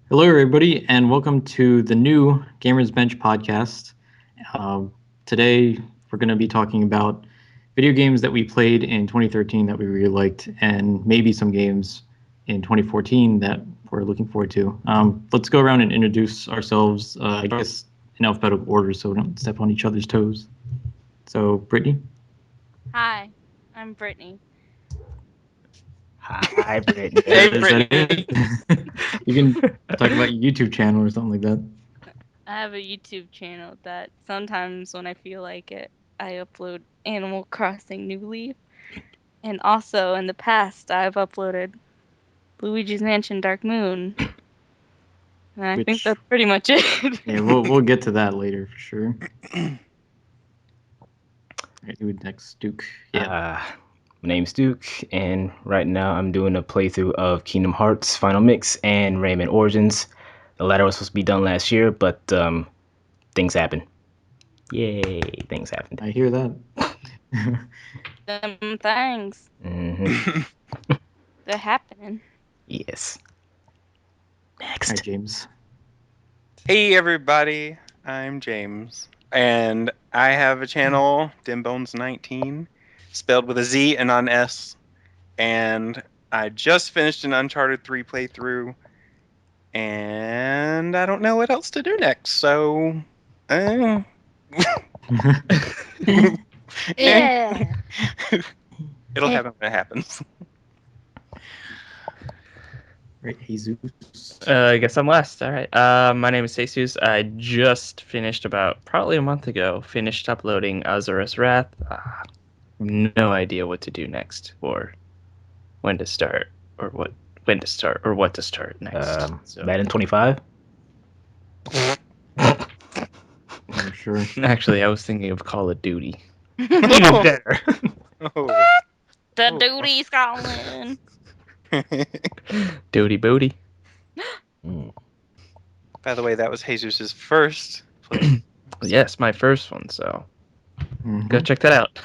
Hello, everybody, and welcome to the new Gamers Bench podcast. Today, we're going to be talking about video games that we played in 2013 that we really liked, and maybe some games in 2014 that we're looking forward to. Let's go around and introduce ourselves, I guess, in alphabetical order so we don't step on each other's toes. So, Brittany? Hi, I'm Brittany. Hi, Brittany. Is that Brittany. it? You can talk about your YouTube channel or something like that. I have a YouTube channel that sometimes when I feel like it, I upload Animal Crossing New Leaf. And also in the past, I've uploaded Luigi's Mansion Dark Moon. And I think Which, that's pretty much it. yeah, we'll get to that later for sure. All right, who would next? Duke. Yeah. My name's Duke, and right now I'm doing a playthrough of Kingdom Hearts Final Mix and Rayman Origins. The latter was supposed to be done last year, but things happened. Yay, things happened. I hear that. Them things. hmm They're happening. Yes. Hi, Next. James. Hey everybody, I'm James, and I have a channel, Dimbones19, spelled with a Z and not an S, and I just finished an Uncharted 3 playthrough, and I don't know what else to do next, so... Uh, Yeah. It'll happen when it happens. Right, Jesus. I guess I'm last. All right. My name is Jesus. I just finished probably a month ago, finished uploading Azura's Wrath. No idea what to do next or when to start or what to start next. Madden 25. I'm sure. Actually, I was thinking of Call of Duty. Even better. Oh. The duty's calling. Duty booty. By the way, that was Jesus' first playthrough. Yes, my first one. So Mhm. go check that out.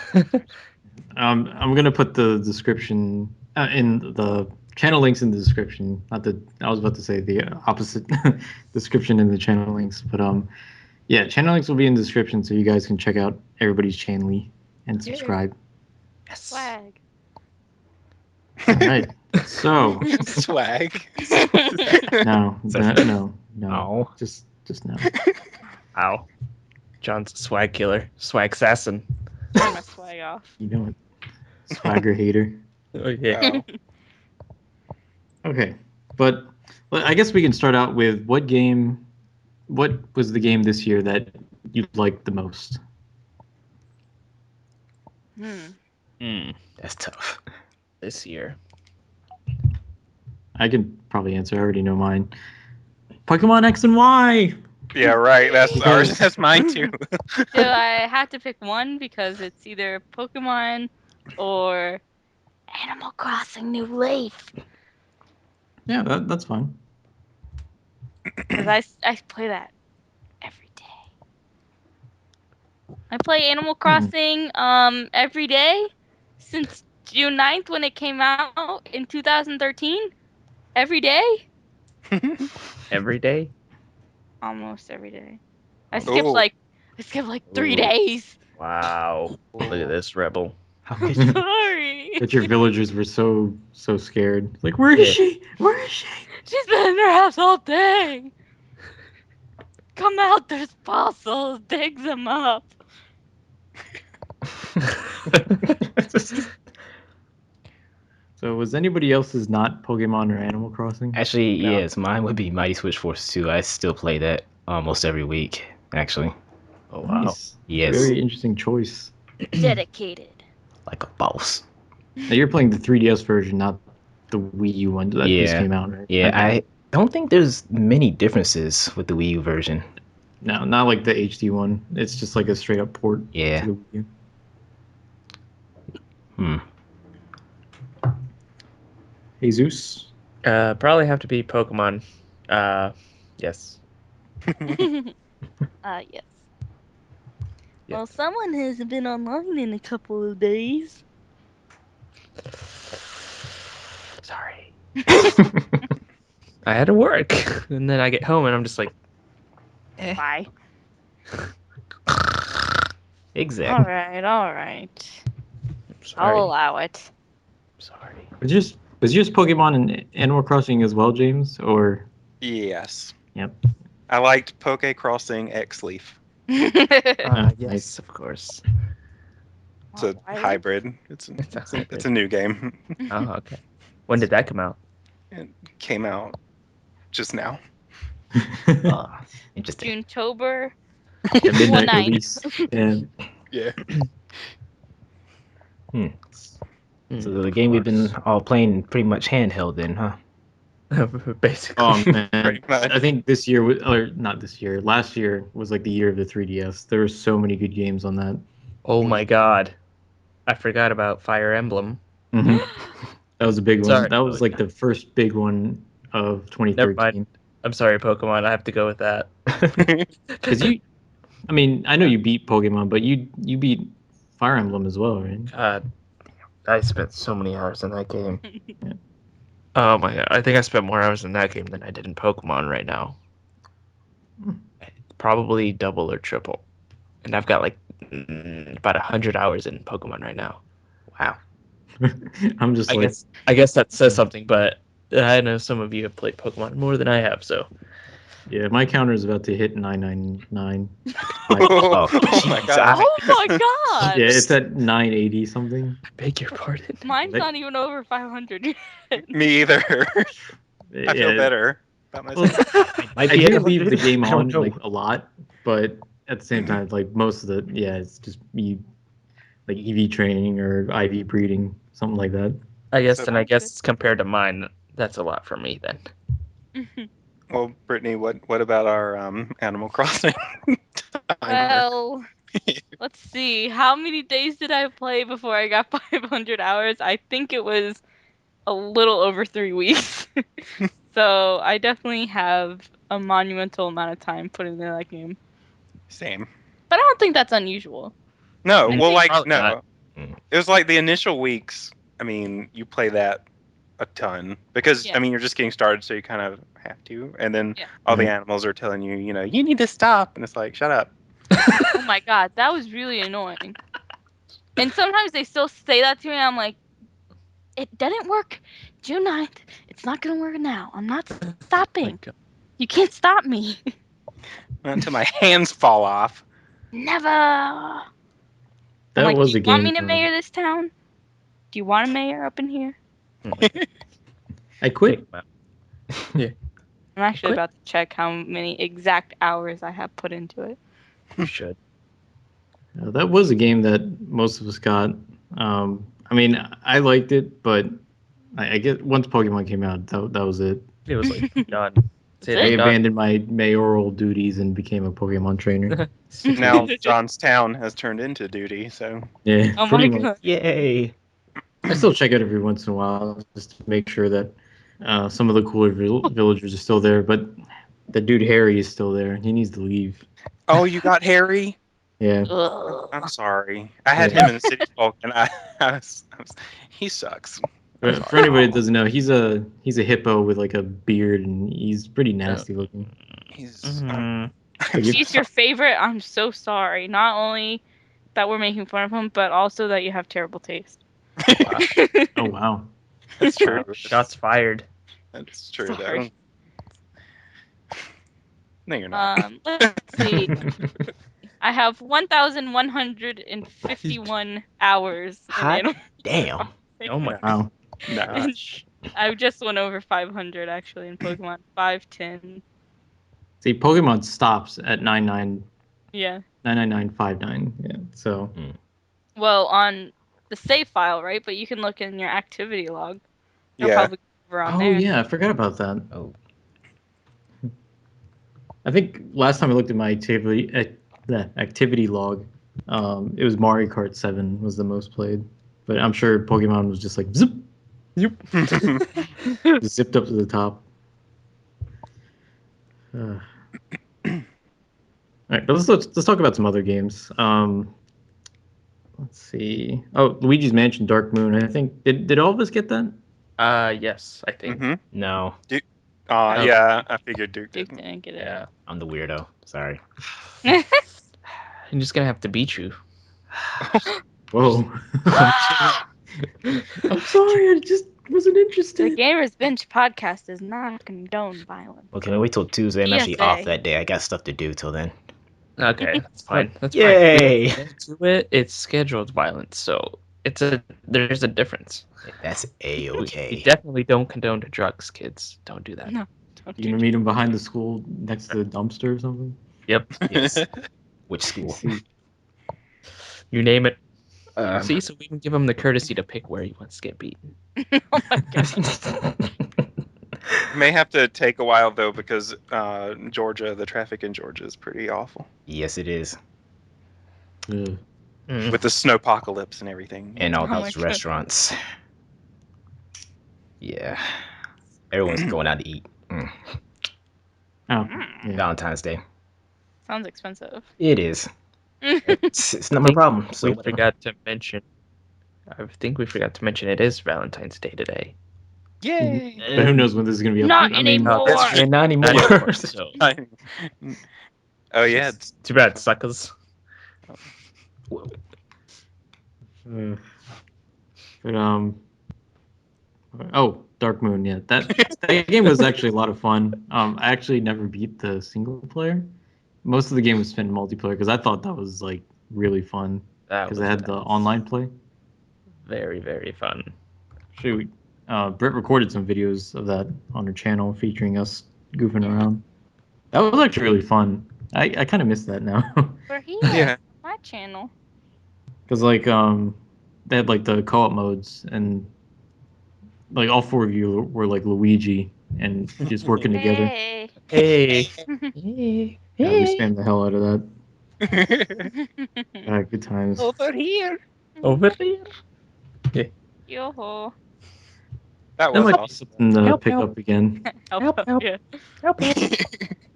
I'm gonna put the description in the channel links in the description. Not the I was about to say the opposite description in the channel links, but yeah, channel links will be in the description so you guys can check out everybody's channel and subscribe. Yes. Swag. All right. So Swag. no, no, Oh. just no. Ow. John's a swag killer, swag assassin. Turn my swag off. You know it. Swagger hater. Oh yeah. Oh. Okay, but I guess we can start out with what was the game this year that you liked the most? That's tough. This year. I can probably answer. I already know mine. Pokemon X and Y. Yeah, right. That's ours. Because- That's mine too. Do I have to pick one because it's either Pokemon or Animal Crossing New Leaf? Yeah, that's fine. Because I play that every day. I play Animal Crossing every day since June 9th when it came out in 2013. Every day? Every day. Almost every day. I Oh. skipped like 3 Ooh. days. Wow. Look at this rebel. How I'm could you? sorry. But your villagers were so scared. Like, where is she? Where is she? She's been in her house all day. Come out, there's fossils. Dig them up. So was anybody else's not Pokemon or Animal Crossing? Actually, No. yes, mine would be Mighty Switch Force 2. I still play that almost every week, actually. Oh wow. Nice. Yes. Very interesting choice. Dedicated. Like a boss. Now you're playing the 3DS version, not the Wii U one that just Yeah. came out, right? Yeah, Okay. I don't think there's many differences with the Wii U version. No, not like the HD one. It's just like a straight up port Yeah. to the Wii U. Jesus. Probably have to be Pokemon. Yes. Yes. Yeah. Well, someone hasn't been online in a couple of days. Sorry. I had to work, and then I get home and I'm just like, Bye. Exactly. All right. I'm I'll sorry. allow it. Sorry. Was yours Pokemon and Animal Crossing as well, James? Or Yes. yep. I liked Poke Crossing X Leaf. Nice. Yes, of course. It's a hybrid. It's It's a it's hybrid. a new game. Oh, okay. When did that come out? It came out just now. Oh, interesting. Junetober. The midnight 1/9. release. Yeah. Yeah. Hmm. Hmm, So the of game we've been course. all playing pretty much handheld then, huh? Basically. Oh man, Pretty much. I think this year, or not this year, last year was like the year of the 3DS. There were so many good games on that. Oh my God. I forgot about Fire Emblem. hmm That was a big one. Sorry. That was like the first big one of Never mind. 2013. I'm sorry, Pokemon. I have to go with that. Because I mean, I know you beat Pokemon, but you beat Fire Emblem as well, right? God, I spent so many hours in that game. Yeah. Oh my God. I think I spent more hours in that game than I did in Pokemon right now. Probably double or triple. And I've got like about 100 hours in Pokemon right now. Wow. I'm just I like, guess that says something, but I know some of you have played Pokemon more than I have, so yeah, my counter is about to hit 999. Oh, Oh my jeez. god. Oh my god! Yeah, it's at 980 something. I beg your pardon. Mine's Like, not even over 500 yet. Me either. I feel yeah, better about well, myself. Might I be at do leave 100. the game I don't on know. like a lot, but at the same time, like most of the it's just me like EV training or IV breeding, something like that. So, I guess compared to mine, that's a lot for me then. well, Brittany, what about our Animal Crossing timer? Well, let's see. How many days did I play before I got 500 hours? I think it was a little over 3 weeks. So I definitely have a monumental amount of time put into that game. Same. But I don't think that's unusual. No, Mm, well, like probably no, not. Mm. it was like the initial weeks. I mean, you play that a ton because Yeah. I mean you're just getting started, so you kind of have to. And then Yeah. all the Mhm. animals are telling you, you need to stop, and it's like, shut up. Oh my god, that was really annoying. And sometimes they still say that to me, and I'm like, it didn't work June 9th. It's not gonna work now. I'm not stopping. God. You can't stop me. Until my hands fall off. Never. I'm That like, do was you a want game. me to mayor this town? Do you want a mayor up in here? Oh my God. I quit. Take 'em out. Yeah, I'm actually Quit. about to check how many exact hours I have put into it. you should. That was a game that most of us got. I mean, I liked it, but I get once Pokemon came out, that was it. It was like done. That's I it? abandoned my mayoral duties and became a Pokemon trainer. Now John's town has turned into duty, so Yeah, Oh pretty my much. god. Yay. I still check it every once in a while just to make sure that some of the cooler villagers are still there, but the dude Harry is still there. He needs to leave. oh, you got Harry. Yeah. I'm Ugh. sorry. I had Yeah. him in the City Folk, and he sucks. I'm For sorry. anybody that doesn't know, he's a hippo with like a beard, and he's pretty Oh. nasty looking. He's Mhm. Like if, He's your favorite. I'm so sorry. Not only that we're making fun of him, but also that you have terrible taste. Wow. oh wow, That's true. Wow. Shots fired. That's true, Sorry. though. No, you're not. Let's see. I have 1,151 hours in Hot Animal damn. Crossing. Oh my wow. Nah. And I just went over 500 actually in Pokemon. 510. See, Pokemon stops at Yeah. 99959. Yeah, so Well, on the save file, right? But you can look in your activity log. It'll Yeah. probably go over on oh there. yeah, I forgot about that. Oh. I think last time I looked at my the activity log, it was Mario Kart 7 was the most played, but I'm sure Pokemon was just like zip, just zipped up to the top. All right, but let's talk about some other games. Let's see. Oh, Luigi's Mansion: Dark Moon. I think did all of us get that? Yes, I think. hmm No. Yeah, I figured Duke Duke didn't. didn't get it. Yeah. I'm the weirdo. Sorry. I'm just gonna have to beat you. Whoa. I'm sorry, I just wasn't The interested. Gamers Bench podcast does not condone violence. Well, can we wait till Tuesday? I'm actually off PSA. that day. I got stuff to do till then. Okay, that's fine. That's Yay! fine. We don't do it. It's scheduled violence, so there's a difference. That's We A-okay. definitely don't condone to drugs, kids. Don't do that. No, don't You do gonna meet him behind the school next to the dumpster or something? Yep. Yes. Which school? See. You name it. Um, See, so we can give him the courtesy to pick where he wants to get beaten. Oh my god. May have to take a while though because Georgia, the traffic in Georgia is pretty awful yes, it is. Ugh. with the snowpocalypse and everything. And all Oh my those God. restaurants. Yeah. Everyone's going out to eat. Oh, Mm. yeah. Valentine's Day. Sounds expensive. It is. It's not my think problem. So we whatever. forgot to mention. I think we forgot to mention it is Valentine's Day today. Yay! But who knows when this is gonna be Not uploaded? I mean, anymore. That's true. Yeah, not anymore. Not anymore. So Oh yeah, it's too bad, suckers. uh, but oh, Dark Moon, yeah. That game was actually a lot of fun. I actually never beat the single player. Most of the game was spent in multiplayer because I thought that was like really fun That because was I had the online play. very, very fun. Actually, Britt recorded some videos of that on her channel featuring us goofing around. That was actually really fun. I kind of miss that now Where he Yeah. at? My channel. because like they had like the co-op modes and like all four of you were like Luigi and just working together. Hey. Hey. Hey. Yeah, we spammed the hell out of that. Good times. Over here. Over here. Yo-ho. That That was might be awesome. something to Help, pick help. up again. Help. Yeah. Help, help.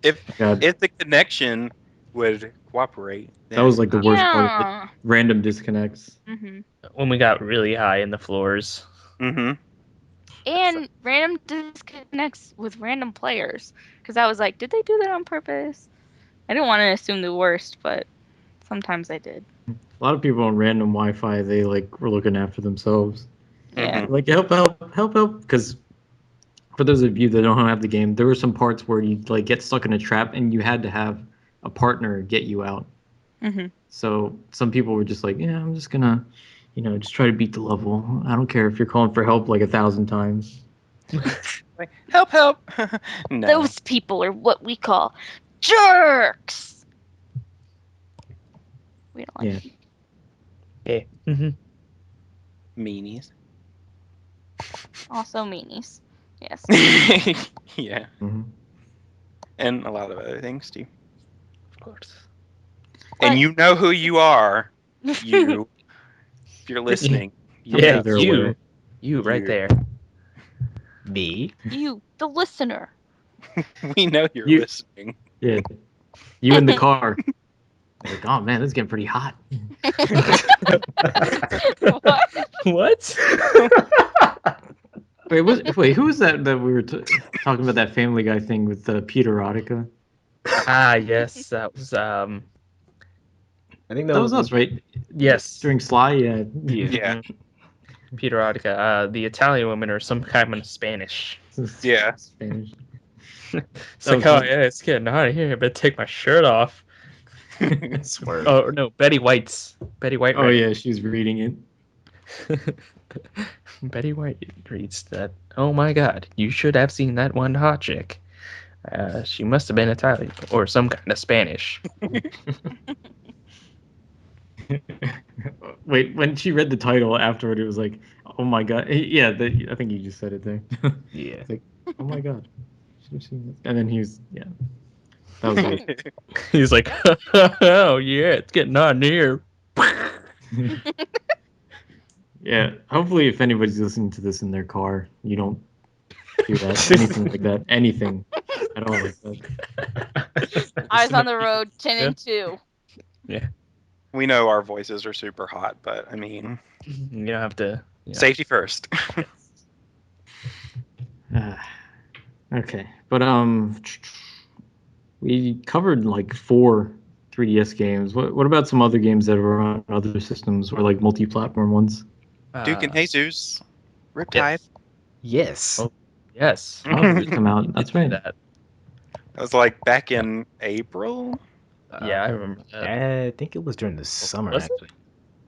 if God, if the connection would cooperate, that was like the worst part of it. Yeah. Random disconnects. Mm-hmm. When we got really high in the floors. Mm-hmm. And random disconnects with random players. Because I was like, did they do that on purpose? I didn't want to assume the worst, but sometimes I did. A lot of people on random Wi-Fi, they like were looking after themselves. Yeah. Mhm. Like help, because for those of you that don't have the game, there were some parts where you like get stuck in a trap and you had to have a partner get you out. Mm-hmm. So some people were just like, yeah, I'm just gonna, just try to beat the level. I don't care if you're calling for help like 1,000 times. Like, help! No. Those people are what we call jerks. We don't like Yeah. Hey. Mm-hmm. Meanies. also meanies. Yes. Yeah, hmm and a lot of other things too. Of course. And What? you know who you are. You, if you're listening. I'm Yeah, sure they're you. aware. You right You. there. Me? You, the listener. We know you're You- listening. Yeah. You in the car. Like, oh man, this is getting pretty hot. What? What? Wait, who was that we were talking about that Family Guy thing with Peter Rodica? Ah, yes, that was I think That was us, right? yes. During Sly, yeah. Yeah. Mhm. Peter Rodica, the Italian women are some kind of Spanish. Yeah. Spanish. It's That like, was oh fun. yeah, it's getting hot in here. I better take my shirt off. Swerve. Oh no, Betty White's. Betty White. Oh read yeah, she's reading it. it. Betty White reads that. Oh my God, you should have seen that one hot chick. She must have been Italian or some kind of Spanish. Wait, when she read the title afterward, it was like, oh my god. Yeah, I think you just said it there. Yeah. It's like, oh my god. Should have seen this. And then he was, yeah. That was good. He's like, oh yeah, it's getting hot in here. Yeah, hopefully if anybody's listening to this in their car, you don't do that. Anything like that. Anything at all like that. Eyes on the road, 10 Yeah. and 2. We know our voices are super hot, but I mean, You don't have to. You know. safety first. Ah. Okay, but we covered like 4 3DS games. What about some other games that are on other systems or like multi-platform ones? Duke and Uh, Jesus, Riptide. yes. Yes. Oh, yes. Oh, those come We out. did That's do right. that. That was like back in April. Yeah, I remember that. I think it was during the summer, Was it? actually.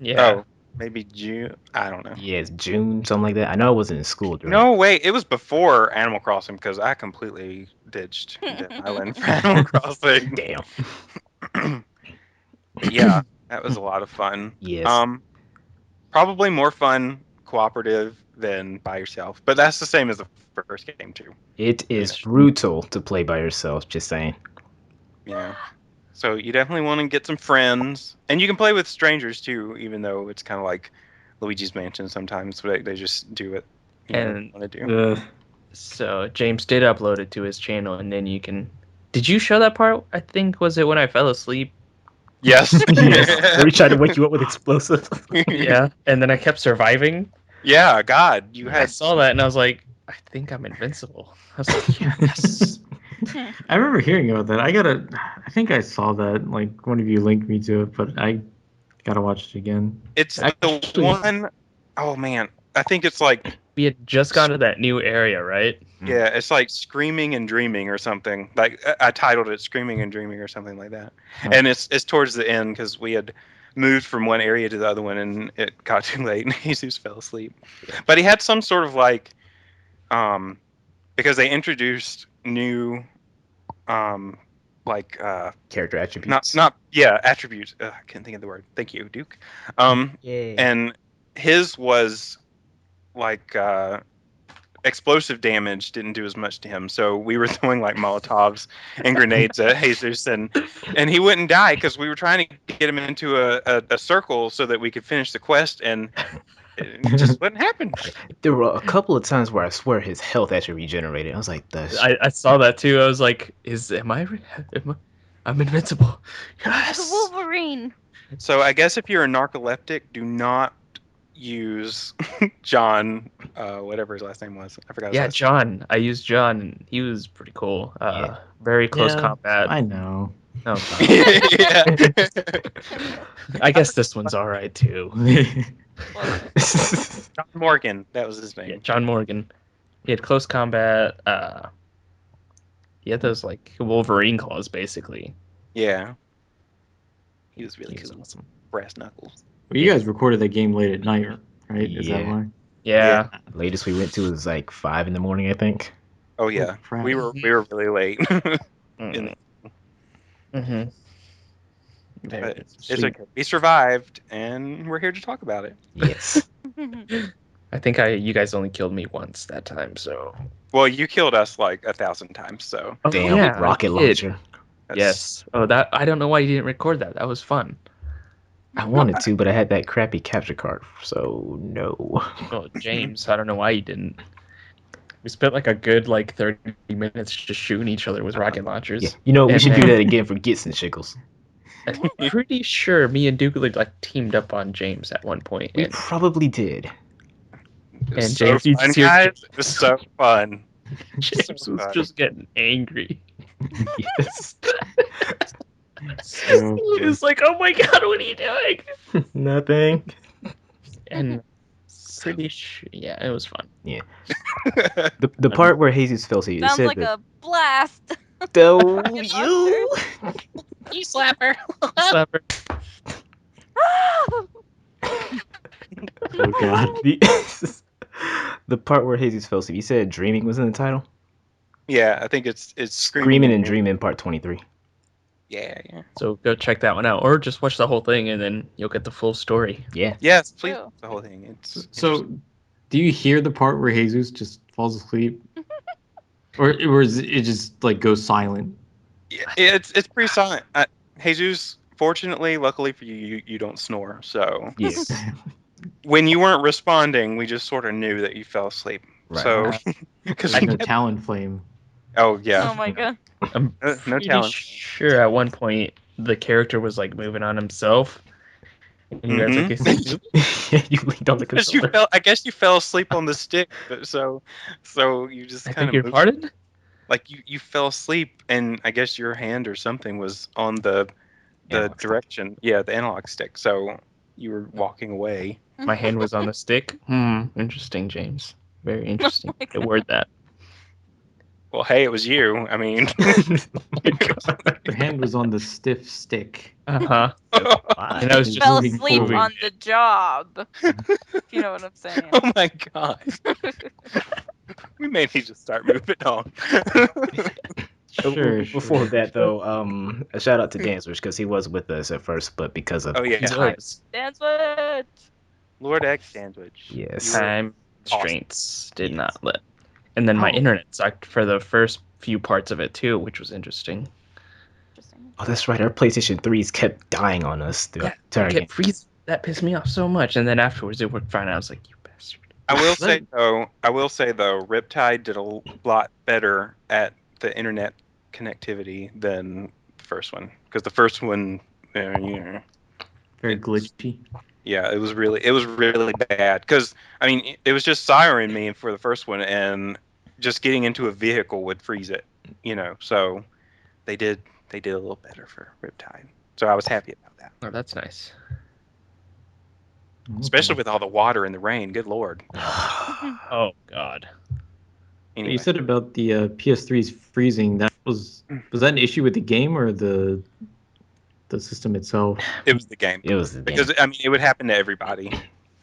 Yeah. Oh, maybe June. I don't know. Yeah, it's June, something like that. I know I wasn't in school during. No, wait, it was before Animal Crossing because I completely ditched Dead Island for Animal Crossing. Damn. But yeah, that was a lot of fun. Yes. Probably more fun cooperative than by yourself, but that's the same as the first game too. It You is know, brutal to play by yourself, just saying. yeah. So you definitely want to get some friends, and you can play with strangers too, even though it's kind of like Luigi's Mansion sometimes. They just do what And want to do. so James did upload it to his channel, and then you can. Did you show that part? I think was it when I fell asleep. Yes. Yes. Where he tried to wake you up with explosives. Yeah, and then I kept surviving. Yeah, God, you I had saw that, and I was like, I think I'm invincible. I was like, yes. I remember hearing about that. I think I saw that. Like one of you linked me to it, but I gotta watch it again. it's the Actually, one oh man, I think it's like We had just gone to that new area, right? yeah, it's like Screaming and Dreaming or something. Like I titled it Screaming and Dreaming or something like that. Oh. And it's towards the end because we had moved from one area to the other one and it got too late and Jesus fell asleep. But he had some sort of like um because they introduced new um like Character attributes. not yeah attributes. I can't think of the word. Thank you, Duke. Yay. And his was like explosive damage didn't do as much to him, so we were throwing like Molotovs and grenades at Jesus, and he wouldn't die because we were trying to get him into a circle so that we could finish the quest, and it just wouldn't happen. There were a couple of times where I swear his health actually regenerated. I was like, that's I saw that too. I was like, I'm invincible. It's Yes. Wolverine. So I guess if you're a narcoleptic, do not use John, whatever his last name was. I forgot his Yeah, last John. I used John, and he was pretty cool. Yeah. Very close yeah, combat. I know. Oh, name. God. Yeah. I guess this one's all right too. John Morgan, that was his Yeah, name. John Morgan. He had close combat. He had those like Wolverine claws, basically. Yeah, he was really He was cool. awesome. Brass knuckles. Well, you guys recorded that game late at night, right? Is that Yeah. why? Yeah. Latest we went to was like 5 in the morning, I think. Oh yeah, crap. we were really late. Mm-hmm. But it's Sweet. okay. We survived, and we're here to talk about it. Yes. I think you guys only killed me once that time, so. Well, you killed us like 1,000 times, so Oh, Damn, yeah, I rocket did. launcher. that's, Yes. Oh, that I don't know why you didn't record that. That was fun. I wanted to, but I had that crappy capture card, so no. Oh, James, I don't know why you didn't. We spent like a good 30 minutes just shooting each other with rocket launchers. Yeah, you know, we And should do then- that again for Gits and Shickles. I'm pretty sure me and Duke teamed up on James at one point. We And probably did. it was And so James, you fun, just hear guys. It was so fun. James So was fun. just getting angry. Yes. So He was like, "Oh my god, what are you doing?" Nothing. And pretty sure, yeah, it was fun. The part where Jesus fell asleep, it Sounds said like that. a blast. Oh, Rocket you! You slapper. Slapper. oh god. The part where Jesus fell asleep, you said dreaming was in the title? Yeah, I think it's Screaming and Dreaming Part 23. Yeah, yeah. So go check that one out, or just watch the whole thing, and then you'll get the full story. Yeah. Yes, please. Ew. The whole thing. It's So, do you hear the part where Jesus just falls asleep, or is it just goes silent? it's pretty silent. Jesus, fortunately, luckily for you, you don't snore. So Yes. when you weren't responding, we just sort of knew that you fell asleep. Right. So because Like no talon flame. oh yeah, Oh my god. I'm no pretty talent. sure at one point the character was moving on himself, and you guys Mhm. "Is he moving?" You leaned on the Because you controller. fell, I guess you fell asleep on the stick, but so you just I kind think of you're moved. pardoned. like you fell asleep, and I guess your hand or something was on the Analog stick. direction. Yeah, the analog stick. So you were walking away. My hand was on the stick. Interesting, James. Very interesting. my I word that. Well, hey, it was you. I mean, Your hand was on the stiff stick. Uh-huh. Why? And I was You just fell moving asleep forward. on the job. If you know what I'm saying. oh my god, we may need to start moving on. Sure. Before that, though, a shout out to Dancers because he was with us at first, but because of Oh, yeah. He time, was. Dance what? Lord X Sandwich. Yes. You were Time awesome. constraints did Yes. not let. And then my Oh. internet sucked for the first few parts of it too, which was interesting. Interesting. Oh, that's right. Our PlayStation 3s kept dying on us throughout Yeah, the entire it game. kept freezing. That pissed me off so much. And then afterwards it worked fine. I was like, you bastard. I will That- say though, Riptide did a lot better at the internet connectivity than the first one, because the first one, Very it was- glitchy. yeah, it was really bad. Because I mean, it was just Siren Me for the first one, and just getting into a vehicle would freeze it. So they did a little better for Riptide. So I was happy about that, Oh, that's nice. especially with all the water and the rain. Good lord. Oh God. What Anyway, you said about the PS3's freezing, that was that an issue with the game or the system itself? it was the game. It was the game. Because I mean, it would happen to everybody.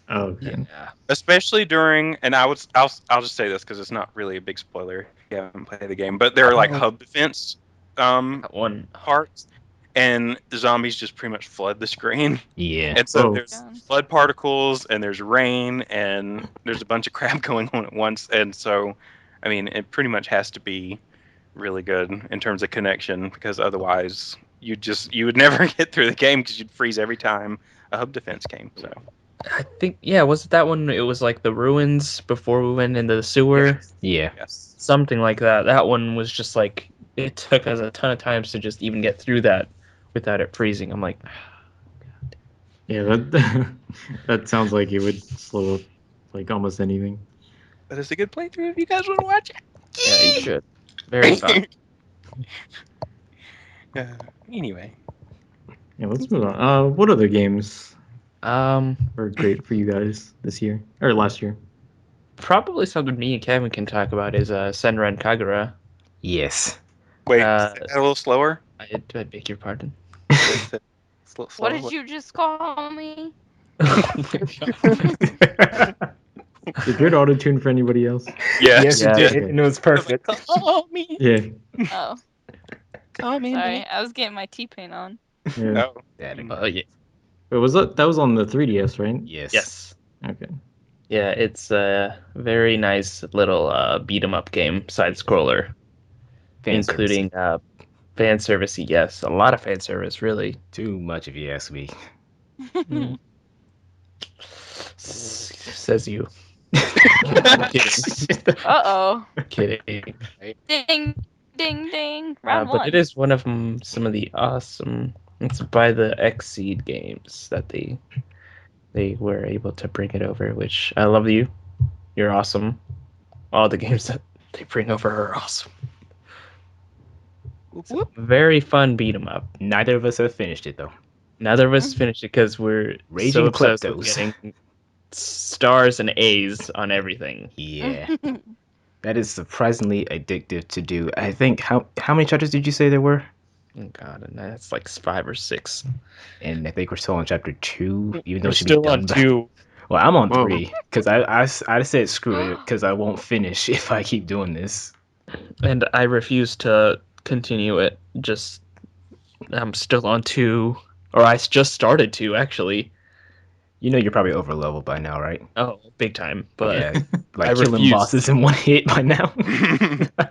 Oh, okay. Yeah. Especially during, and I'll just say this because it's not really a big spoiler if you haven't played the game, but there are like Oh. hub defense That one. parts, and the zombies just pretty much flood the screen, Yeah. and so Oh. there's flood particles, and there's rain, and there's a bunch of crap going on at once, and so, I mean, it pretty much has to be really good in terms of connection, because otherwise you would never get through the game because you'd freeze every time a hub defense came. So I think, yeah, was it that one? It was like the ruins before we went into the sewer. Yeah. yes. Something like that. That one was just like, it took us a ton of times to just even get through that without it freezing. I'm like, Yeah, that that sounds like it would slow up like almost anything. But it's a good playthrough if you guys want to watch yeah, you should. Very fun. it. Anyway, Yeah, let's move on. What other games Um, were great for you guys this year or last year? Probably something me and Kevin can talk about is Senran Kagura. Yes. wait, Uh, say that a little slower. I beg your pardon. It's a little What slower. did you just call me? Oh my God. Did you auto tune for anybody else? Yes, Yeah. it did. did. And it was perfect. Call me. Yeah, Oh, Call me. sorry. I was getting my T-Pain on. yeah. Oh, Yeah. Wait, was that was on the 3DS, right? Yes. Yes. Okay. Yeah, it's a very nice little beat 'em up game, side scroller, Fan service. including fan service. Yes, a lot of fan service, really. Too much if you ask me. Says you. Kidding. Uh-oh. Kidding. Ding, ding, ding. Round But one. it is one of some of the awesome. It's by the Xseed games that they were able to bring it over, which I love you. You're awesome. All the games that they bring over are awesome. Whoop, It's a whoop. very fun beat 'em up. Neither of us have finished it though. Neither of us finished it because we're Raging so obsessed with kleptos. getting stars and A's on everything. Yeah. That is surprisingly addictive to do. I think how many chapters did you say there were? Oh God, and that's like 5 or 6. And I think we're still on chapter 2, even though We're it should still be done. on by- 2. Well, I'm on Whoa. 3 because I said screw it because I won't finish if I keep doing this. And I refuse to continue it. Just I'm still on 2, or I just started 2 actually. You know you're probably over level by now, right? Oh, big time. But Yeah, like I killing refuse. bosses in one hit by now.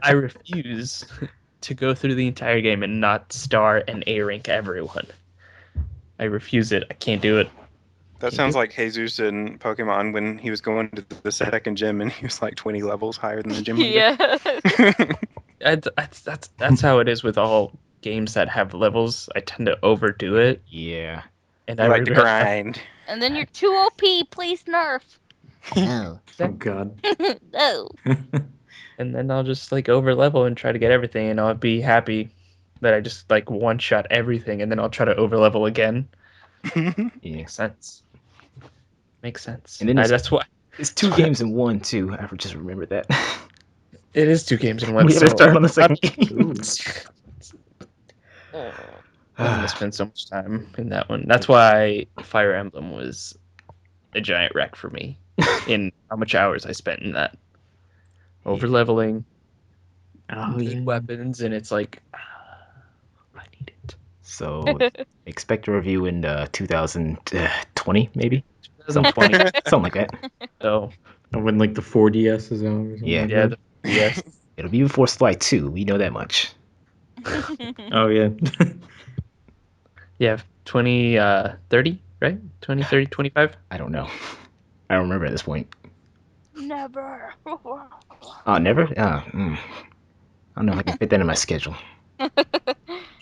I refuse to go through the entire game and not star and A rank everyone. I refuse it. I can't do it. That sounds like Jesus in Pokemon when he was going to the second gym and he was like 20 levels higher than the gym leader. Yeah. That's how it is with all games that have levels. I tend to overdo it, Yeah. and I I like to regret. grind. And then you're too OP. Please nerf. No. Oh God. No. and then I'll just like over level and try to get everything, and I'll be happy that I just like one shot everything, and then I'll try to over level again. Yeah. Makes sense. Makes sense. And then it's, That's why it's two games in one too. I just remembered that. it is 2 games in one. We haven't started on the second Ooh. game. I'm gonna spend so much time in that one. That's why Fire Emblem was a giant wreck for me. In how much hours I spent in that. Over leveling, Oh, good yeah. weapons, and it's like I need it. So expect a review in 2020, maybe 2020. something like that. So When like the 4DS is out or something Yeah. like yeah, that. yes. It'll be before Sly 2. We know that much. Oh yeah. Yeah, 30, right? 20, 30, 25? I don't know. I don't remember at this point. Never. Oh, never? I don't know if I can fit that in my schedule.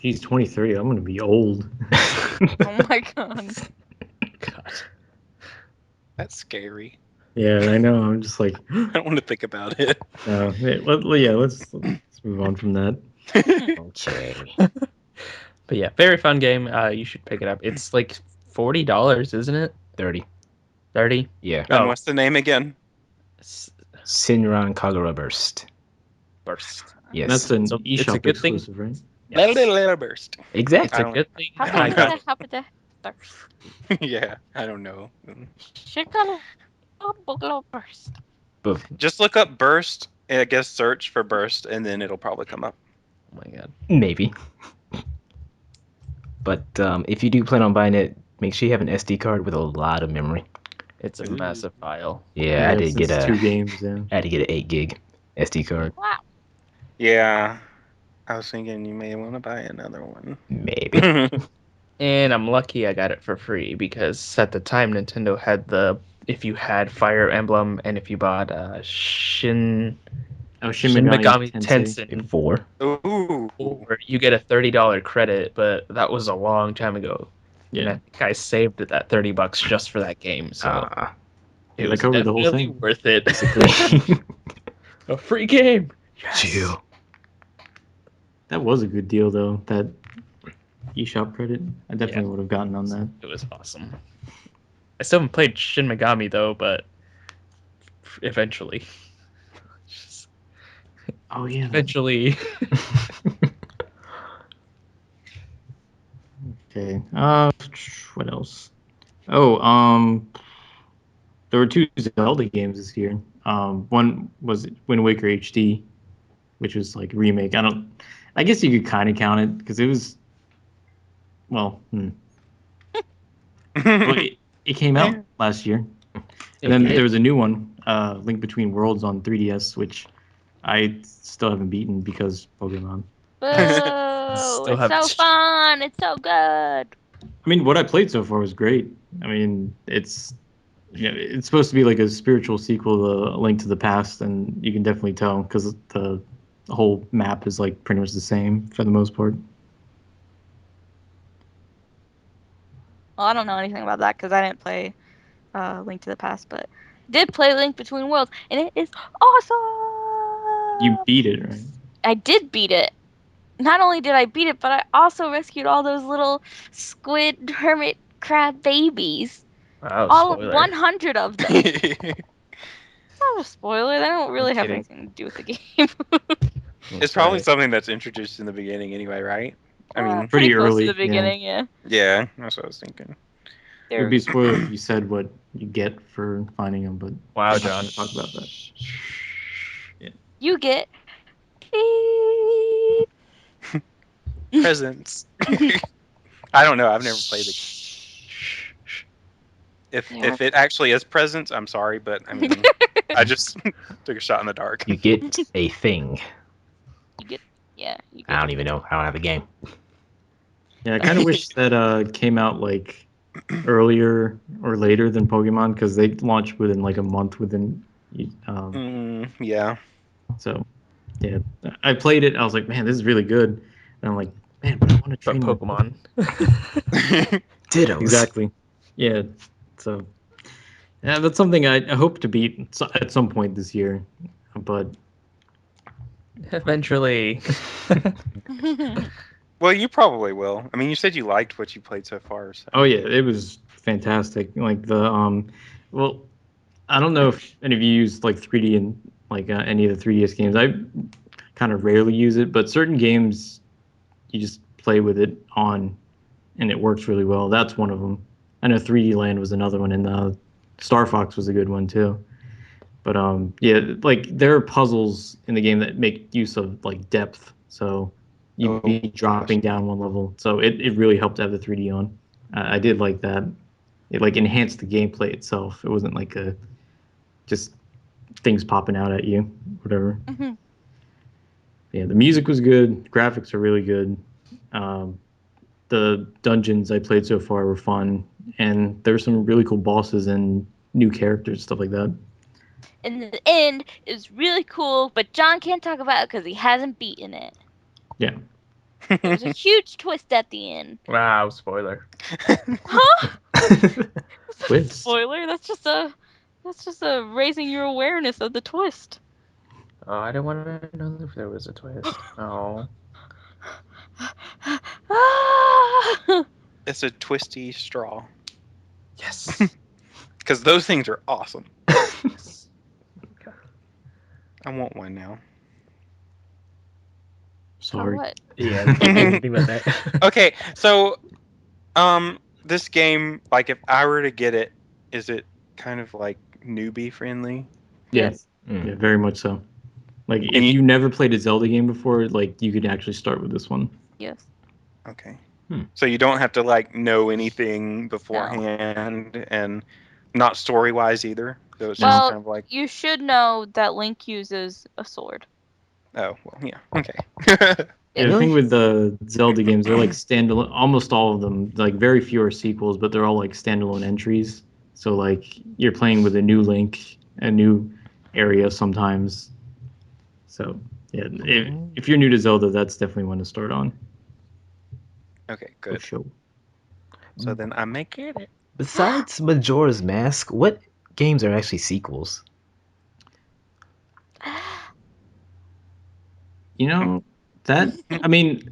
Geez, 23. I'm gonna be old. Oh my god. God. That's scary. Yeah, I know. I'm just like, I don't want to think about it. let's move on from that. Okay. But yeah, very fun game. You should pick it up. It's like $40, isn't it? 30. 30? Yeah. And Oh, what's the name again? Sinran Kagura Burst. Burst. Yes. That's an So it's a eShop good thing. exclusive, right? Yes. Little burst. It's Exactly. a good thing. I don't know. Happada. Thirst. Yeah, I don't know. Chicken. Burst. But Just look up burst. I guess search for burst, and then it'll probably come up. Oh my god. maybe. But if you do plan on buying it, make sure you have an SD card with a lot of memory. It's a Ooh. massive file. Yeah, I did since get 2 games. Yeah. I had to get an 8 gig SD card. Wow. Yeah, I was thinking you may want to buy another one. Maybe. And I'm lucky I got it for free because at the time Nintendo had if you had Fire Emblem and if you bought Shin Oh, Shin Megami Tensei, 4. Ooh. or you get a $30 credit, but that was a long time ago. And I Yeah. think I saved that $30 just for that game, so it That was covered the whole definitely thing. worth it. Basically. A free game. Yes. Chill. That was a good deal though. That eShop credit. I definitely would have gotten on that. It was awesome. I still haven't played Shin Megami though, but eventually. Just Oh yeah. eventually. Okay. What else? Oh, there were 2 Zelda games this year. One was Wind Waker HD, which was like a remake. I guess you could kind of count it because it was. Well, well, it came out last year, and then there was a new one, Link Between Worlds on 3DS, which I still haven't beaten because Pokemon. Boo! Still It's haven't- so fun. It's so good. I mean, what I played so far was great. I mean, it's supposed to be like a spiritual sequel to A Link to the Past, and you can definitely tell because the whole map is like pretty much the same for the most part. Well, I don't know anything about that because I didn't play Link to the Past, but did play Link Between Worlds, and it is awesome. You beat it, right? I did beat it. Not only did I beat it, but I also rescued all those little squid hermit crab babies. Wow, All spoiler. 100 of them. It's not a spoiler. They don't really have kidding. anything to do with the game. It's probably something that's introduced in the beginning anyway, right? I mean, pretty pretty close early, to the beginning, yeah. yeah, that's what I was thinking. It would be a spoiler if you said what you get for finding them, but Wow, we're not John. gonna talk about that. You get beep. Presents. I don't know. I've never played it. If it actually is presents, I'm sorry, but I mean, I just took a shot in the dark. You get a thing. You get, yeah. You I get, don't even know. I don't have a game. Yeah, I kind of wish that came out like earlier or later than Pokemon because they launched within like a month within. Yeah. So, yeah, I played it. I was like, man, this is really good. And I'm like, man, but I want to But train my Pokemon. Dittos. Exactly. Yeah. So, yeah, that's something I hope to beat at some point this year. But Eventually. Well, you probably will. I mean, you said you liked what you played so far, so. Oh yeah, it was fantastic. Like well, I don't know if any of you used like 3D and like any of the 3DS games. I kind of rarely use it, but certain games you just play with it on, and it works really well. That's one of them. I know 3D Land was another one, and Star Fox was a good one too. But yeah, like there are puzzles in the game that make use of like depth. So you'd Oh, be dropping down one level. So it really helped to have the 3D on. I did like that. It like enhanced the gameplay itself. It wasn't like a just things popping out at you, whatever. Yeah, the music was good. Graphics are really good. Um, the dungeons I played so far were fun, and there were some really cool bosses and new characters, stuff like that. And the end is really cool, but John can't talk about it because he hasn't beaten it. Yeah. There's a huge twist at the end. Wow, spoiler. Huh? Twist. Spoiler. That's just a raising your awareness of the twist. Oh, I didn't want to know if there was a twist. Oh. Ah! It's a twisty straw. Yes. Because those things are awesome. Yes. I want one now. For Sorry. what? Yeah, think about that. Okay, so this game, like if I were to get it, is it kind of like newbie friendly? Yeah. Yes. Yeah, very much so. Like And if you you never played a Zelda game before, like you could actually start with this one. Yes. okay. Hmm. So you don't have to like know anything No. beforehand and not story wise either. So it's No. just Well, kind of like, you should know that Link uses a sword. oh, well, yeah, okay. Yeah, the Really? thing with the Zelda games, they're like standalone. Almost all of them, like very few are sequels, but they're all like standalone entries. So like you're playing with a new Link, a new area sometimes. So yeah, if you're new to Zelda, that's definitely one to start on. Okay, For good. sure. So then I may get it. Besides Majora's Mask, what games are actually sequels? You know that I mean,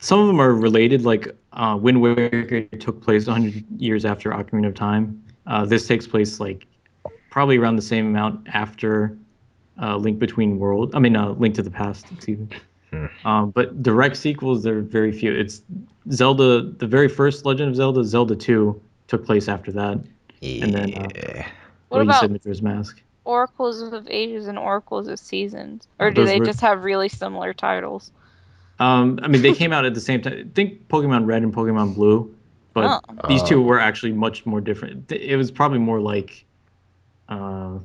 some of them are related. Like Wind Waker took place 100 years after Ocarina of Time. This takes place like probably around the same amount after Link Between Worlds. I mean, Link to the Past. Excuse me. Hmm. But direct sequels, there are very few. It's Zelda, the very first Legend of Zelda, Zelda 2, took place after that. And then, Yeah. What like you said, about Majora's Mask. Oracles of Ages and Oracles of Seasons? Or do Those they were, just have really similar titles? I mean, they came out at the same time. Think Pokemon Red and Pokemon Blue, Oh. but these two Oh. were actually much more different. It was probably more like, uh,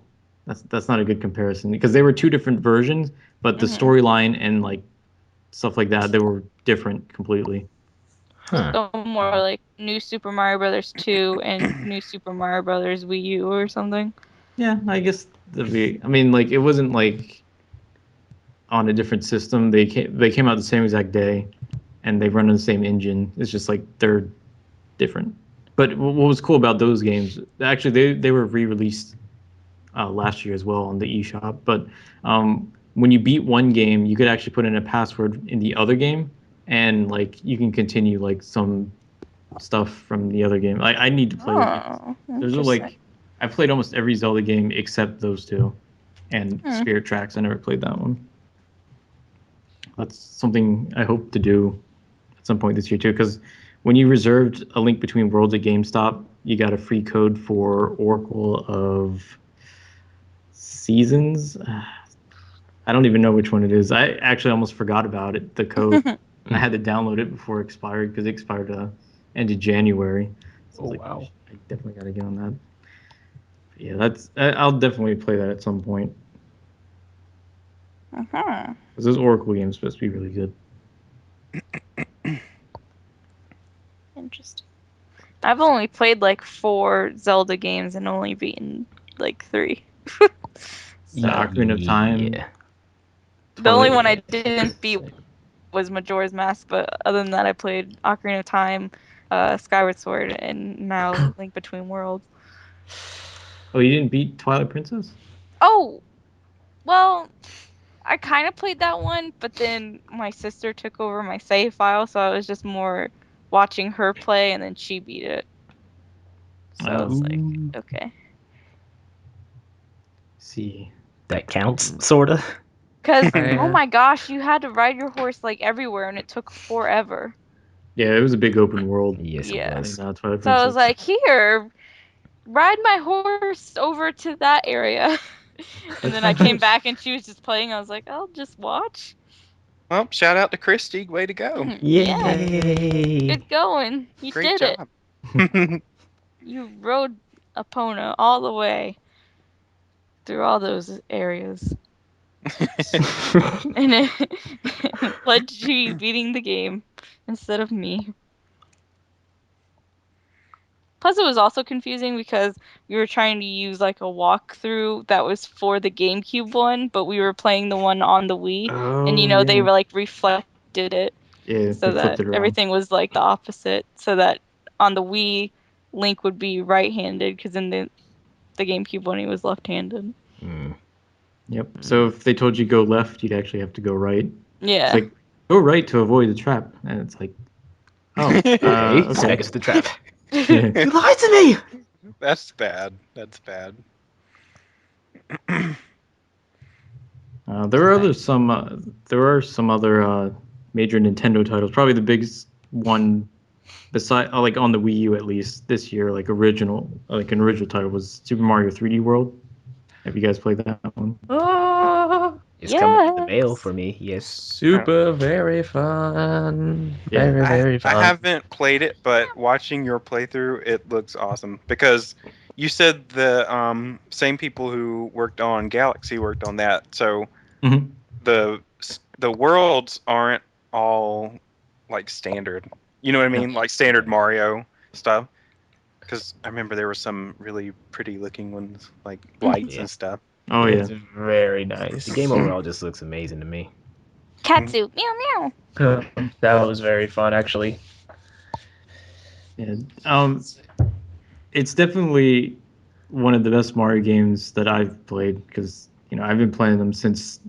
that's not a good comparison because they were two different versions, but the Mhm. storyline and like stuff like that, they were different completely. Huh. So more like New Super Mario Brothers 2 and New Super Mario Brothers Wii U or something. Yeah, I guess I mean, like it wasn't like on a different system. They came out the same exact day, and they run on the same engine. It's just like they're different. But what was cool about those games? Actually, they were re-released last year as well on the eShop. But when you beat one game, you could actually put in a password in the other game, and like you can continue like some stuff from the other game. I need to play those games. Oh, Those are interesting. like I've played almost every Zelda game except those two, and Hmm. Spirit Tracks. I never played that one. That's something I hope to do at some point this year too. Because when you reserved A Link Between Worlds at GameStop, you got a free code for Oracle of Seasons. I don't even know which one it is. I actually almost forgot about it, the code. And I had to download it before it expired because it expired end of January. So I Oh was like, oh, wow. I definitely got to get on that. But yeah, I'll definitely play that at some point. Uh-huh. Because those Oracle games are supposed to be really good. Interesting. I've only played like 4 Zelda games and only beaten like 3. The So Ocarina of Time, Yeah. the only one I Twilight. didn't beat was Majora's Mask, but other than that, I played Ocarina of Time, Skyward Sword, and now Link Between Worlds. Oh, you didn't beat Twilight Princess? Oh, well, I kind of played that one, but then my sister took over my save file, so I was just more watching her play, and then she beat it. So I was like, okay. See. That counts, sorta. Because, Yeah. oh my gosh, you had to ride your horse like everywhere, and it took forever. Yeah, it was a big open world. Yes, Yeah. it was. Twilight So I was Princess. like, here, ride my horse over to that area. And then I came back and she was just playing. I was like, I'll just watch. Well, shout out to Christy. Way to go. Yeah, Yay! good going. You Great did it. job. You rode Epona all the way through all those areas. And it led to you beating the game instead of me. Plus, it was also confusing because we were trying to use like a walkthrough that was for the GameCube one, but we were playing the one on the Wii, and Oh, they yeah. were like reflected it Yeah, so they flipped that it around. everything was like the opposite, so that on the Wii, Link would be right-handed because in the GameCube one he was left-handed. Yep. So if they told you go left, you'd actually have to go right. Yeah. It's like go right to avoid the trap, and it's like, oh, Okay, okay. smack us to the trap. Yeah. You lied to me! That's bad. That's bad. There are some other major Nintendo titles. Probably the biggest one, beside like on the Wii U at least this year, like an original title was Super Mario 3D World. Have you guys played that one? Oh, It's coming in the mail Yes. for me, yes. super very fun. Yeah. Very, very I fun. haven't played it, but watching your playthrough, it looks awesome because you said the same people who worked on Galaxy worked on that. So Mhm. the worlds aren't all like standard. You know what I mean? Like standard Mario stuff. Because I remember there were some really pretty looking ones, like lights Yeah. and stuff. Oh yeah. It's very nice. The game overall just looks amazing to me. Katsu. Meow meow. That was very fun, actually. Yeah. It's definitely one of the best Mario games that I've played because I've been playing them since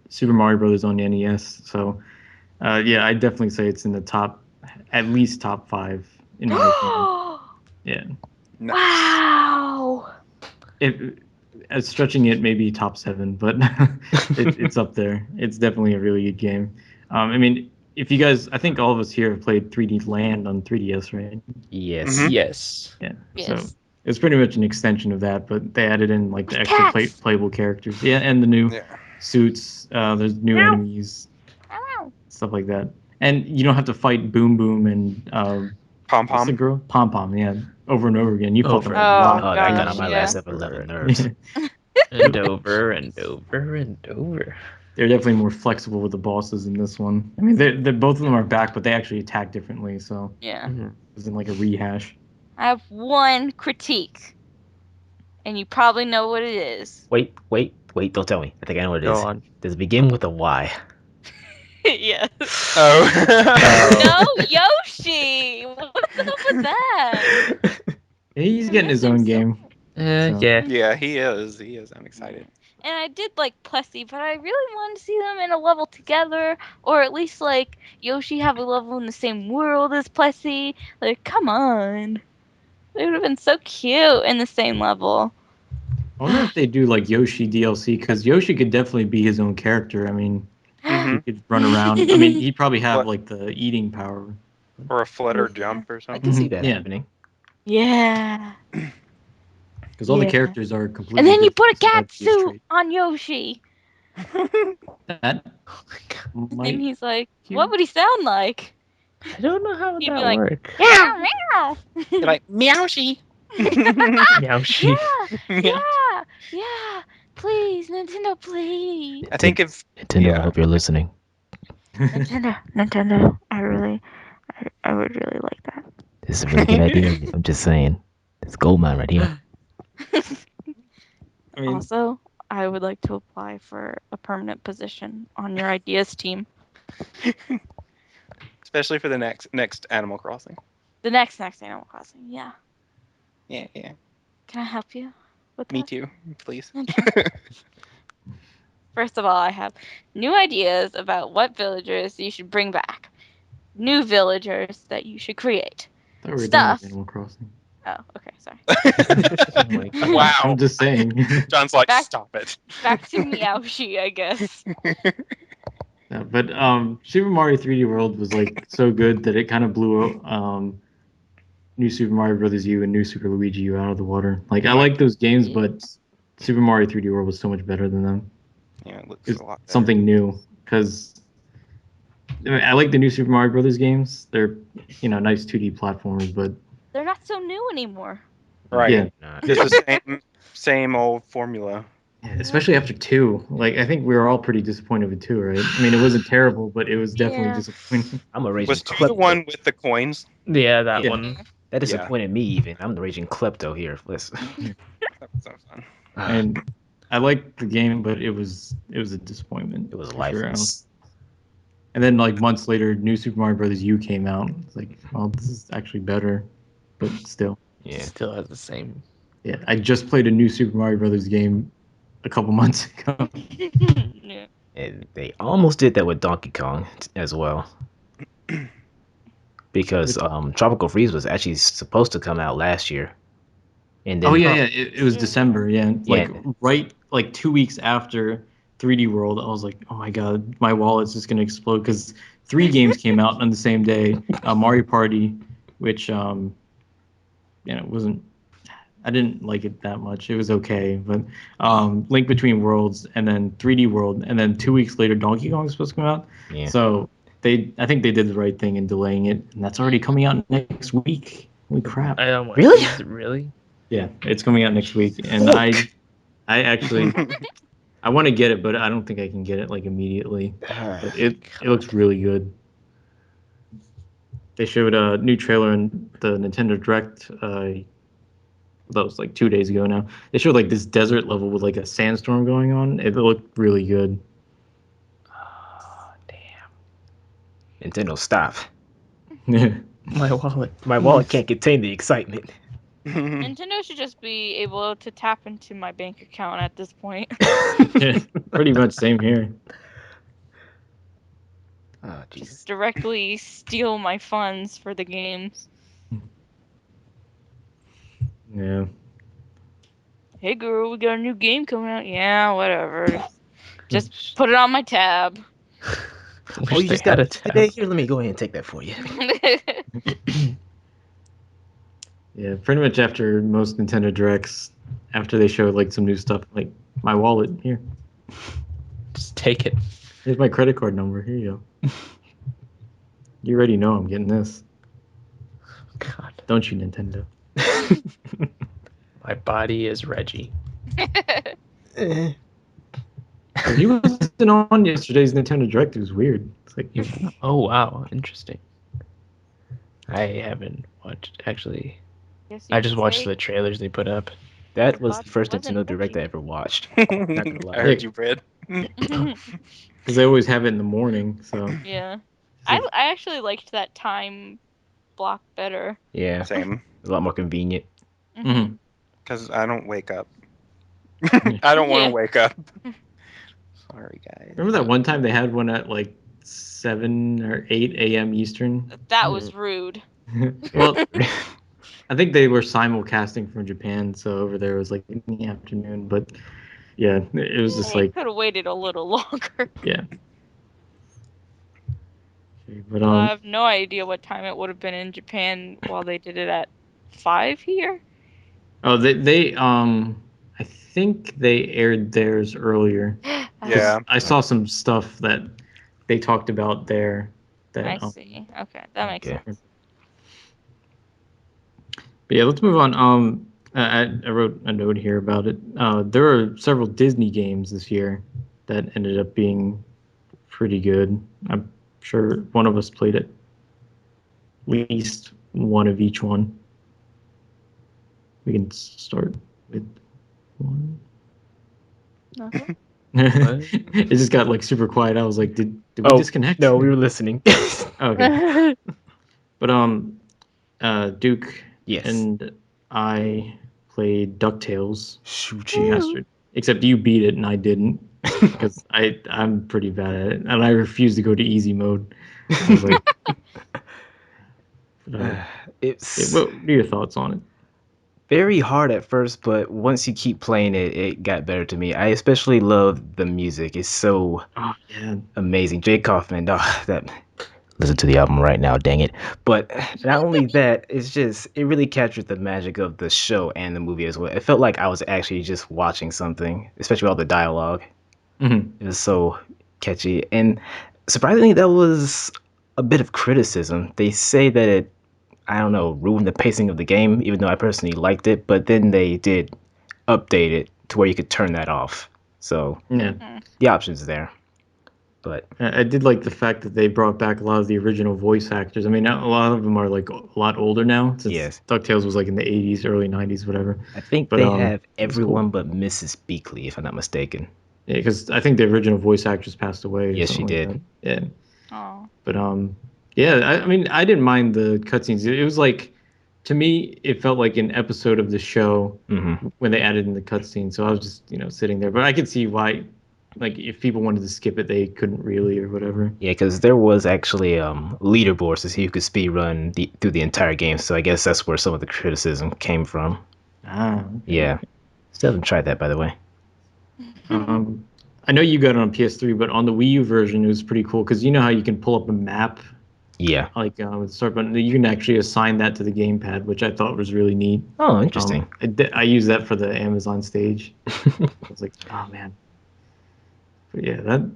Super Mario Brothers on the NES. So yeah, I definitely say it's in the top, at least top 5 in my opinion. Yeah. Nice. Wow. If stretching it maybe top 7, but it's up there. It's definitely a really good game. I mean, if you guys, I think all of us here have played 3D Land on 3DS, right? Yes. Mhm. Yes. Yeah. So Yes. it's pretty much an extension of that, but they added in like the extra Cats. playable characters. Yeah, and the new Yeah. suits. There's new Meow. enemies, Meow. stuff like that. And you don't have to fight Boom Boom and Pom what's the Pom. girl? Pom Pom. Yeah, over and over again. You fought them Over a and Oh lot. Oh, that got on gosh, my yeah. last ever level and nerves. and over and over and over. They're definitely more flexible with the bosses in this one. I mean, they're both of them are back, but they actually attack differently, so Yeah. it isn't like a rehash. I have one critique, and you probably know what it is. Wait, don't tell me. I think I know what it Go is. on. Does it begin with a Y? Yes. Oh. No, Yoshi. What's up with that? He's You're getting his missing own so game. So. Yeah. Yeah, he is. He is. I'm excited. And I did like Plessy, but I really wanted to see them in a level together, or at least like Yoshi have a level in the same world as Plessy. Like, come on. They would have been so cute in the same level. I wonder if they do like Yoshi DLC because Yoshi could definitely be his own character. I mean, he Mhm. could run around. I mean, he'd probably have What? like the eating power. Or a flutter Yeah. jump or I something. can see that Yeah. happening. Yeah. Because all the Yeah. characters are completely And then you different. put a So cat that'd be his suit trait. on Yoshi. That Oh my God. And might. he's like, You- what would he sound like? I don't know how would He'd be that like, work. meow, meow. You're like Meowshy. Yoshi. Yeah. Please, Nintendo, please. I think if Nintendo, I yeah. hope you're listening. Nintendo. I would really like that. This is a really good idea. I'm just saying. It's gold mine right here. I mean, Also, I would like to apply for a permanent position on your ideas team. Especially for the next Animal Crossing. The next Animal Crossing. Yeah. Yeah. Can I help you with Me that? too, please. Okay. First of all, I have new ideas about what villagers you should bring back. New villagers that you should create. I thought we were done Stuff. with Animal Crossing. Oh, okay, sorry. Oh my God. Wow. I'm just saying. John's like, Back- stop it. Back to Meowshi, I guess. Yeah, but Super Mario 3D World was like so good that it kind of blew New Super Mario Brothers U and New Super Luigi U out of the water. Like I like those games, but Super Mario 3D World was so much better than them. Yeah, it looks It's a lot better. something new because I like the new Super Mario Brothers games. They're nice 2D platformers, but They're not so new anymore. Right. yeah. Not. Just the same old formula. Especially after 2. Like I think we were all pretty disappointed with 2, right? I mean, it wasn't terrible, but it was definitely Yeah. disappointing. I'm a raging Was 2 the klepto. one with the coins? Yeah, that Yeah. one. That disappointed me even. I'm the raging klepto here. Listen. That was fun. And I liked the game, but it was a disappointment. It was for sure. lifeless. And then like months later, New Super Mario Brothers U came out. It's like, well, this is actually better, but still. Yeah. Still has the same. Yeah, I just played a new Super Mario Brothers game a couple months ago. Yeah. And they almost did that with Donkey Kong as well. Because Tropical Freeze was actually supposed to come out last year. And then Oh yeah, it was December. Yeah, like Yeah. right, like 2 weeks after 3D World, I was like, oh my god, my wallet's just gonna explode because 3 games came out on the same day. Mario Party, which wasn't. I didn't like it that much. It was okay, but Link Between Worlds and then 3D World, and then 2 weeks later, Donkey Kong was supposed to come out. Yeah. So I think they did the right thing in delaying it, and that's already coming out next week. Holy crap! Really? Is it really? Yeah, it's coming out next week, and I actually I want to get it, but I don't think I can get it like immediately. But it looks really good. They showed a new trailer in the Nintendo Direct. That was like 2 days ago now. They showed like this desert level with like a sandstorm going on. It looked really good. Oh, damn. Nintendo, stop. Yeah. My wallet. My wallet can't contain the excitement. Nintendo should just be able to tap into my bank account at this point. Pretty much same here. Oh, Jesus. Just directly steal my funds for the games. Yeah. Hey girl, we got a new game coming out. Yeah, whatever. Just put it on my tab. Wish Oh, you they just had got a it tab. today? Here, let me go ahead and take that for you. Yeah, pretty much after most Nintendo Directs, after they showed like some new stuff, like my wallet here. Just take it. Here's my credit card number. Here you go. You already know I'm getting this, God. don't you, Nintendo? My body is Reggie. Eh. He wasn't on yesterday's Nintendo Direct. It was weird. It's like, Oh wow, interesting. I haven't watched actually. Guess you I just could watched say the trailers they put up. That was the body first wasn't Nintendo Direct I Reggie. ever watched. Not gonna lie. I heard you, Brad. because they always have it in the morning. So Yeah. it's like, I actually liked that time block better. Yeah, Same. a lot more convenient. mhm. Because I don't wake up. I don't want to Yeah. wake up. Sorry, guys. Remember that one time they had one at like 7 or 8 a.m. Eastern? That was rude. Well, I think they were simulcasting from Japan, so over there it was like in the afternoon. But yeah, it was just They like, could have waited a little longer. yeah. But Well, I have no idea what time it would have been in Japan while they did it at 5 here. oh, I think they aired theirs earlier. 'Cause Yeah. I saw some stuff that they talked about there. That I see. Okay, that makes Okay. sense. But yeah, let's move on. I wrote a note here about it. There are several Disney games this year that ended up being pretty good. I'm sure one of us played at least one of each one. We can start with one. Uh-huh. It just got like super quiet. I was like, did we disconnect? No, we were listening. Okay. But Duke Yes. and I played DuckTales Shoot you. Remastered. Except you beat it and I didn't. because I'm pretty bad at it, and I refuse to go to easy mode. I was like, but, It's what are your thoughts on it? very hard at first, but once you keep playing it, it got better to me. I especially love the music. It's so Oh yeah, amazing. Jake Kaufman, that listen to the album right now, dang it. But not only that, it really captured the magic of the show and the movie as well. It felt like I was actually just watching something, especially all the dialogue. Mhm. It was so catchy. And surprisingly, that was a bit of criticism. They say that it, I don't know, ruined the pacing of the game, even though I personally liked it. But then they did update it to where you could turn that off. So Yeah. the option's there. But I did like the fact that they brought back a lot of the original voice actors. I mean, a lot of them are like a lot older now, since yes, DuckTales was like in the 80s, early 90s, whatever. I think But they have it was cool. everyone but Mrs. Beakley, if I'm not mistaken. Yeah, because I think the original voice actress passed away or Yes, she something like did. that. Yeah. Oh. But yeah, I mean, I didn't mind the cutscenes. It was like, to me, it felt like an episode of the show Hmm. when they added in the cutscene. So I was just, sitting there. But I could see why, like, if people wanted to skip it, they couldn't really or whatever. Yeah, because there was actually leaderboards to see who could speed run through the entire game. So I guess that's where some of the criticism came from. Ah, okay. Yeah, still haven't tried that, by the way. Um, I know you got it on PS3, but on the Wii U version, it was pretty cool because you know how you can pull up a map, Yeah. like with the start button. You can actually assign that to the gamepad, which I thought was really neat. Oh, interesting. I used that for the Amazon stage. I was like, oh man. But yeah,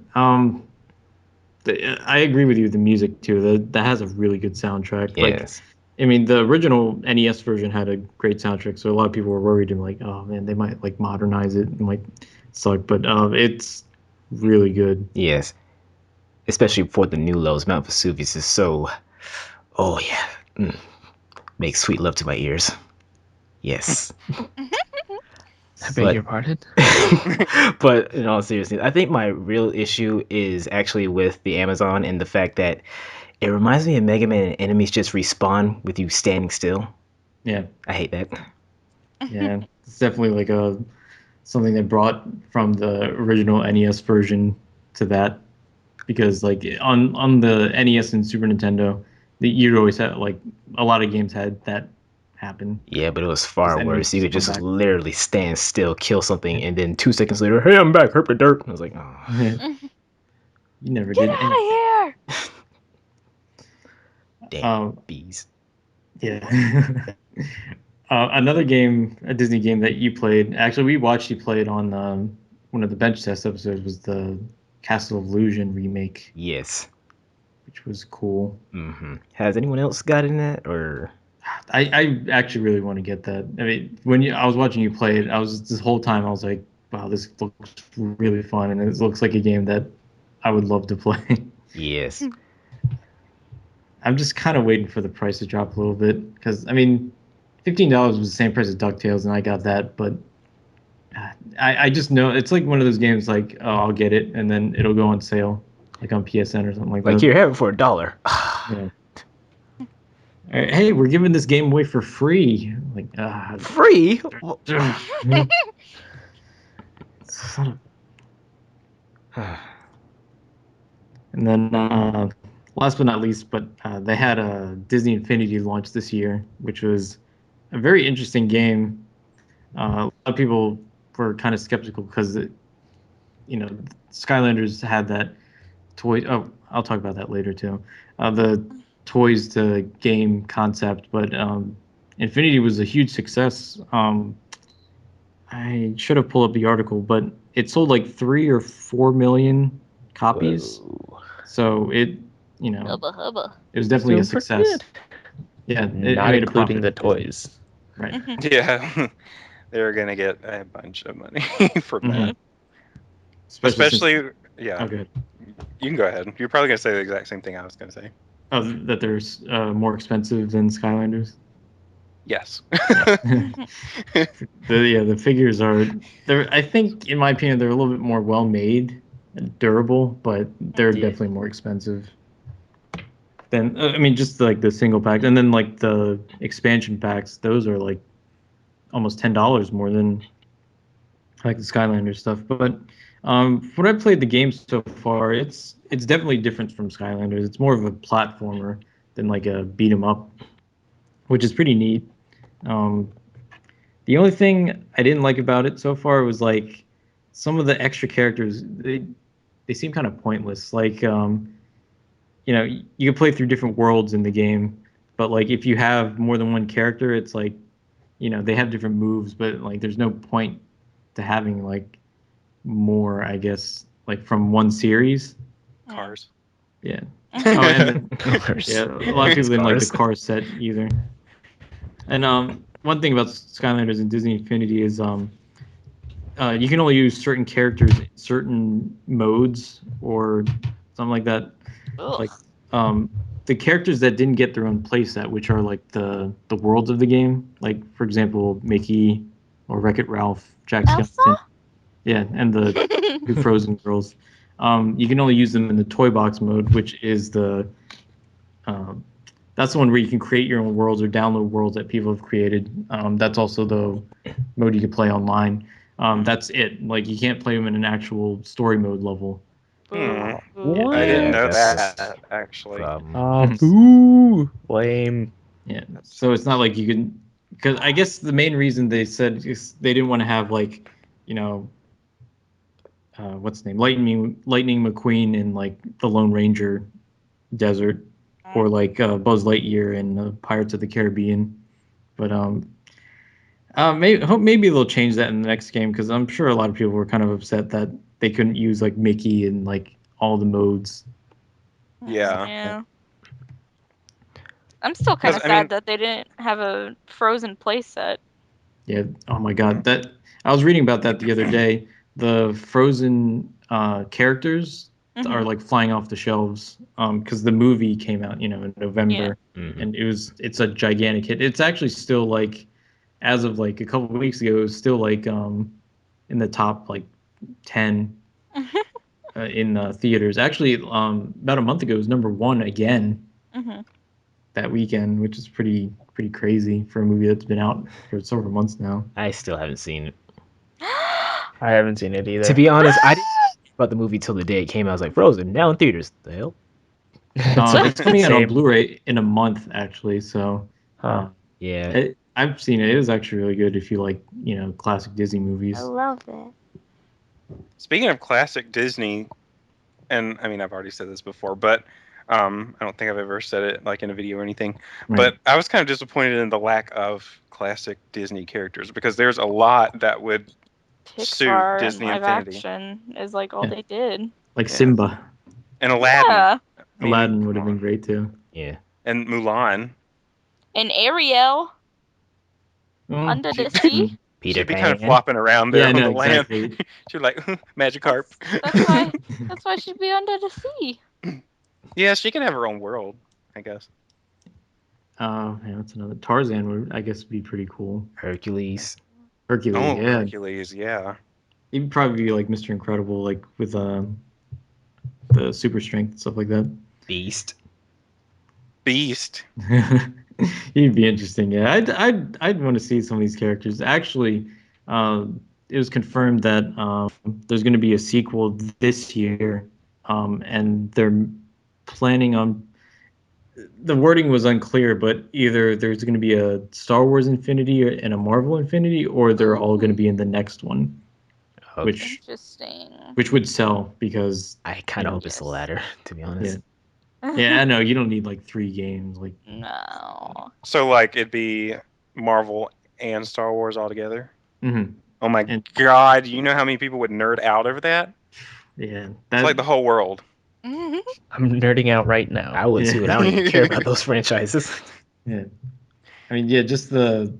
I agree with you. The music too. That has a really good soundtrack. Like, Yes. I mean, the original NES version had a great soundtrack, so a lot of people were worried and like, oh man, they might like modernize it and might suck, but it's really good. Yes. Especially for the new lows, Mount Vesuvius is so. Oh yeah. Makes sweet love to my ears. Yes. I beg But your pardon. but in all seriousness, I think my real issue is actually with the Amazon and the fact that it reminds me of Mega Man and enemies just respawn with you standing still. Yeah, I hate that. yeah, it's definitely like a something they brought from the original NES version to that because like on the NES and Super Nintendo, you always had like a lot of games had that happen. Yeah, but it was Just far enemies worse. You just could come just back. literally stand still, kill something, and then 2 seconds later, hey, I'm back, herp the dirt. I was like, oh, You never Get did out anything. of here! damn Um, bees. yeah. Another game, a Disney game that you played. Actually, we watched you play it on one of the bench test episodes. Was the Castle of Illusion remake, Yes. which was cool. Has anyone else gotten that or? I actually really want to get that. I mean, I was watching you play it, I was this whole time I was like, wow, this looks really fun, and it looks like a game that I would love to play. Yes. I'm just kind of waiting for the price to drop a little bit because I mean, $15 was the same price as DuckTales, and I got that, but I just know it's like one of those games like, oh, I'll get it and then it'll go on sale like on PSN or something like Like that. here, have it for $1. Yeah. Hey, we're giving this game away for free. Like, Free? son of. And then last but not least, but they had a Disney Infinity launch this year, which was a very interesting game. A lot of people were kind of skeptical because Skylanders had that toy. Oh, I'll talk about that later too. The toys to game concept, but Infinity was a huge success. I should have pulled up the article, but it sold like 3 or 4 million copies. Whoa. So it Hubba hubba. it was It's definitely a doing pretty success. good. Yeah, it Not made a profit including the for Disney. toys. Right. Yeah, they're gonna get a bunch of money from Mhm. that. Especially since. Especially, yeah. Oh, good. You can go ahead. You're probably gonna say the exact same thing I was gonna say. Oh, that there's more expensive than Skylanders. Yes. The figures are they're I think in my opinion they're a little bit more well made and durable, but they're Yeah. definitely more expensive than I mean just like the single pack, and then like the expansion packs, those are like almost $10 more than like the Skylander stuff. But When I played the game so far, it's definitely different from Skylanders. It's more of a platformer than like a beat 'em up, which is pretty neat. Um, the only thing I didn't like about it so far was like some of the extra characters. They seem kind of pointless. Like you can play through different worlds in the game, but like if you have more than one character, it's like they have different moves, but like there's no point to having like more, I guess, like from one series. Cars. Yeah. Mhm. Oh, and then Cars. yeah, a lot of people didn't like the Cars. car set either. And one thing about Skylanders and Disney Infinity is you can only use certain characters in certain modes or something like that. Ugh. Like um, the characters that didn't get their own playset, which are like the worlds of the game. Like for example, Mickey or Wreck-It Ralph, Jack Skellington. Elsa? Yeah, and the two Frozen girls. You can only use them in the toy box mode, which is um, that's the one where you can create your own worlds or download worlds that people have created. That's also the mode you can play online. That's it. Like you can't play them in an actual story mode level. Hmm. Boo. I didn't Yeah, know that's that actually. problem. Boo! Lame. Yeah. That's So it's not like you can, because I guess the main reason they said is they didn't want to have like, you know, what's the name, Lightning McQueen in like the Lone Ranger desert, or like Buzz Lightyear in Pirates of the Caribbean. But maybe they'll change that in the next game because I'm sure a lot of people were kind of upset that they couldn't use like Mickey in like all the modes. Yeah. Yeah. I'm still kind 'Cause, of I mean, sad that they didn't have a Frozen playset. Yeah. Oh my God. That I was reading about that the other day. The Frozen characters are Mhm. like flying off the shelves because the movie came out, in Yeah. November, Mhm. and it's a gigantic hit. It's actually still like, as of like a couple of weeks ago, it was still like in the top like 10 in theaters. Actually, about a month ago, it was number one again Mhm. that weekend, which is pretty crazy for a movie that's been out for several months now. I still haven't seen it. I haven't seen it either. To be honest, I didn't know about the movie till the day it came out. I was like, Frozen, now in theaters. The hell? It's coming out on Same. Blu-ray in a month, actually. So Huh. Yeah. I've seen it. It was actually really good if you like, classic Disney I movies. love it. speaking of classic Disney, and I mean I've already said this before, but I don't think I've ever said it like in a video or anything. Right. But I was kind of disappointed in the lack of classic Disney characters because there's a lot that would suit Pixar and Disney live Infinity. action is like all Yeah. they did. Like Yeah. Simba, And Aladdin. Yeah. I mean, Aladdin would come have been on. great too. Yeah. And Mulan. And Ariel Well, under She, the sea. Peter she'd be kind of Pan. flopping around there yeah, on no, the land. exactly. She'd be like Magikarp. That's why. That's why she'd be under the sea. Yeah, she can have her own world, I guess. Yeah, that's another Tarzan would, I guess, be pretty cool. Hercules. Hercules, Oh, yeah, Hercules, yeah. he'd probably be like Mr. Incredible, like with the super strength and stuff like that. Beast. Beast. He'd be interesting. Yeah, I'd want to see some of these characters. Actually, it was confirmed that there's going to be a sequel this year, and they're planning on. The wording was unclear, but either there's going to be a Star Wars Infinity and a Marvel Infinity, or they're all going to be in the next one, Okay. Interesting. which would sell because I kind of know, hope it's the Yes. latter, to be yeah, honest. yeah. I know you don't need like 3 games, like No. So like it'd be Marvel and Star Wars all together. mhm. Oh my And god, you know how many people would nerd out over that? yeah, It's like the whole world. Mhm. I'm nerding out right now. I would too, and I don't even care about those franchises. Yeah. I mean, yeah, just the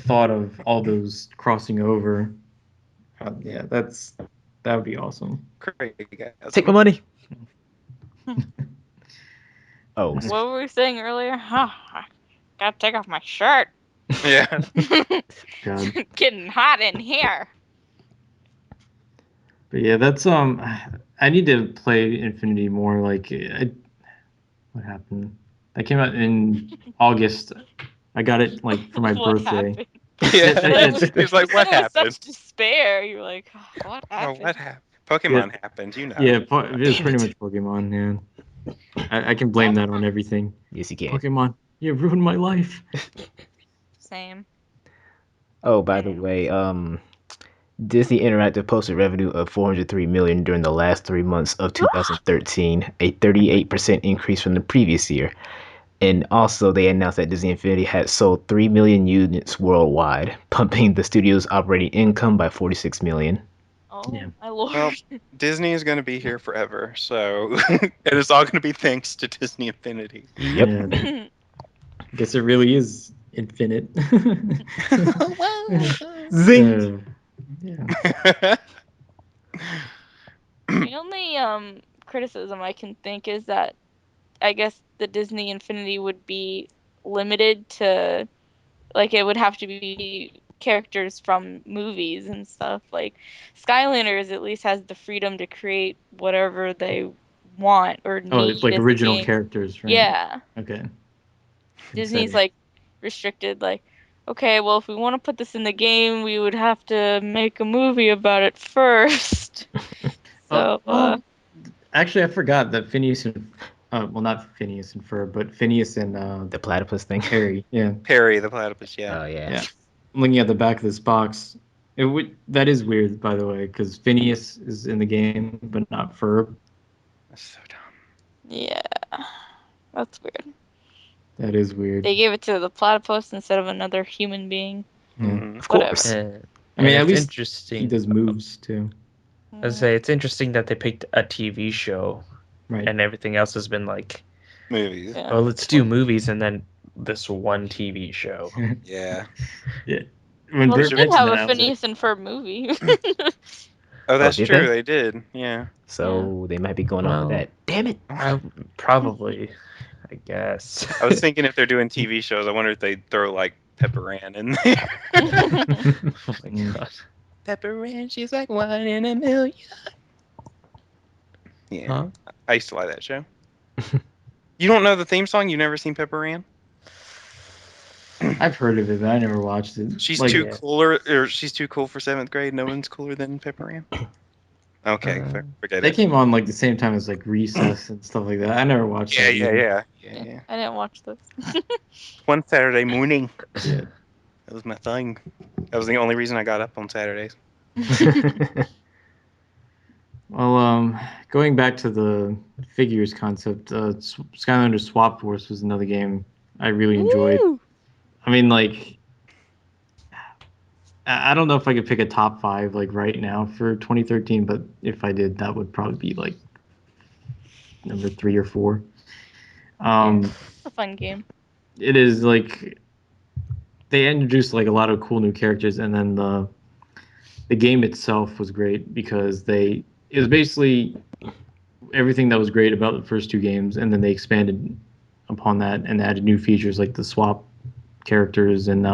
thought of all those crossing over. Yeah, that would be awesome. Crazy guys. Take my money. Oh, What were we saying earlier? Huh, I gotta take off my shirt. Yeah. God. Getting hot in here. But yeah, that's I need to play Infinity more. Like, what happened? That came out in August. I got it like for my What birthday. happened? Yeah. It- Said He was like, what it with happened? such despair. You're like, what Oh, happened? what happened? Pokemon happened, you know. Yeah, it was Damn pretty it. much Pokemon. Yeah, I can blame that on everything. Yes, you can. Pokemon, you ruined my life. Same. Oh, by the Mm. way, Disney Interactive posted revenue of 403 million during the last 3 months of 2013, a 38% increase from the previous year. And also, they announced that Disney Infinity had sold 3 million units worldwide, pumping the studio's operating income by 46 million. Oh Yeah. my lord. Well, Disney is going to be here forever, so it is all going to be thanks to Disney Infinity. Yep. Yeah, I guess it really is infinite. Zing. Yeah. The only criticism I can think is that I guess the Disney Infinity would be limited to, like, it would have to be characters from movies and stuff. Like Skylanders at least has the freedom to create whatever they want or Oh, it's need like as a original game. characters, right? Yeah. Okay. Disney's Say. like restricted, like, okay, well, if we want to put this in the game, we would have to make a movie about it first. So, Well, actually, I forgot that Phineas and well, not Phineas and Ferb, but Phineas and The platypus thing. Harry. Yeah, Perry the platypus, yeah. Oh, yeah. yeah. I'm looking at the back of this box. That is weird, by the way, because Phineas is in the game, but not Ferb. That's so dumb. yeah, that's weird. That is weird. They gave it to the platypus instead of another human being. Yeah. Mhm. Of Whatever. course. I mean, And at it's least interesting. he does moves too, I say it's interesting that they picked a TV show, right? and everything else has been like, Movies. Yeah. well, let's do movies, and then this one TV show. Yeah. Yeah. When Well, they Bert did mentioned have that, a I was like, Phineas and Ferb movie. Oh, that's did true. they? They did. Yeah. So they might be going off of Well, that. Damn it. Probably, I guess. I was thinking if they're doing TV shows, I wonder if they'd throw like Pepper Ann in there. Oh my Mm. god. Pepper Ann, she's like 1 in a million. Yeah. Huh? I used to like that show. You don't know the theme song? You've never seen Pepper Ann? I've heard of it, but I never watched it. She's Like, too Yeah. cooler, or she's too cool for 7th grade. No one's cooler than Pepper Ann. Okay, forget they it. came on like the same time as like Recess and stuff like that. I never watched Yeah, that yeah, either. yeah, Yeah, yeah. I didn't watch this. One Saturday morning. Yeah. That was my thing. That was the only reason I got up on Saturdays. Well, going back to the figures concept, Skylanders Swap Force was another game I really enjoyed. Woo! I mean, like, I don't know if I could pick a top 5 like right now for 2013, but if I did, that would probably be like number 3 or 4. It's a fun game. It is like they introduced like a lot of cool new characters, and then the game itself was great because it was basically everything that was great about the first 2 games, and then they expanded upon that and added new features like the swap characters, and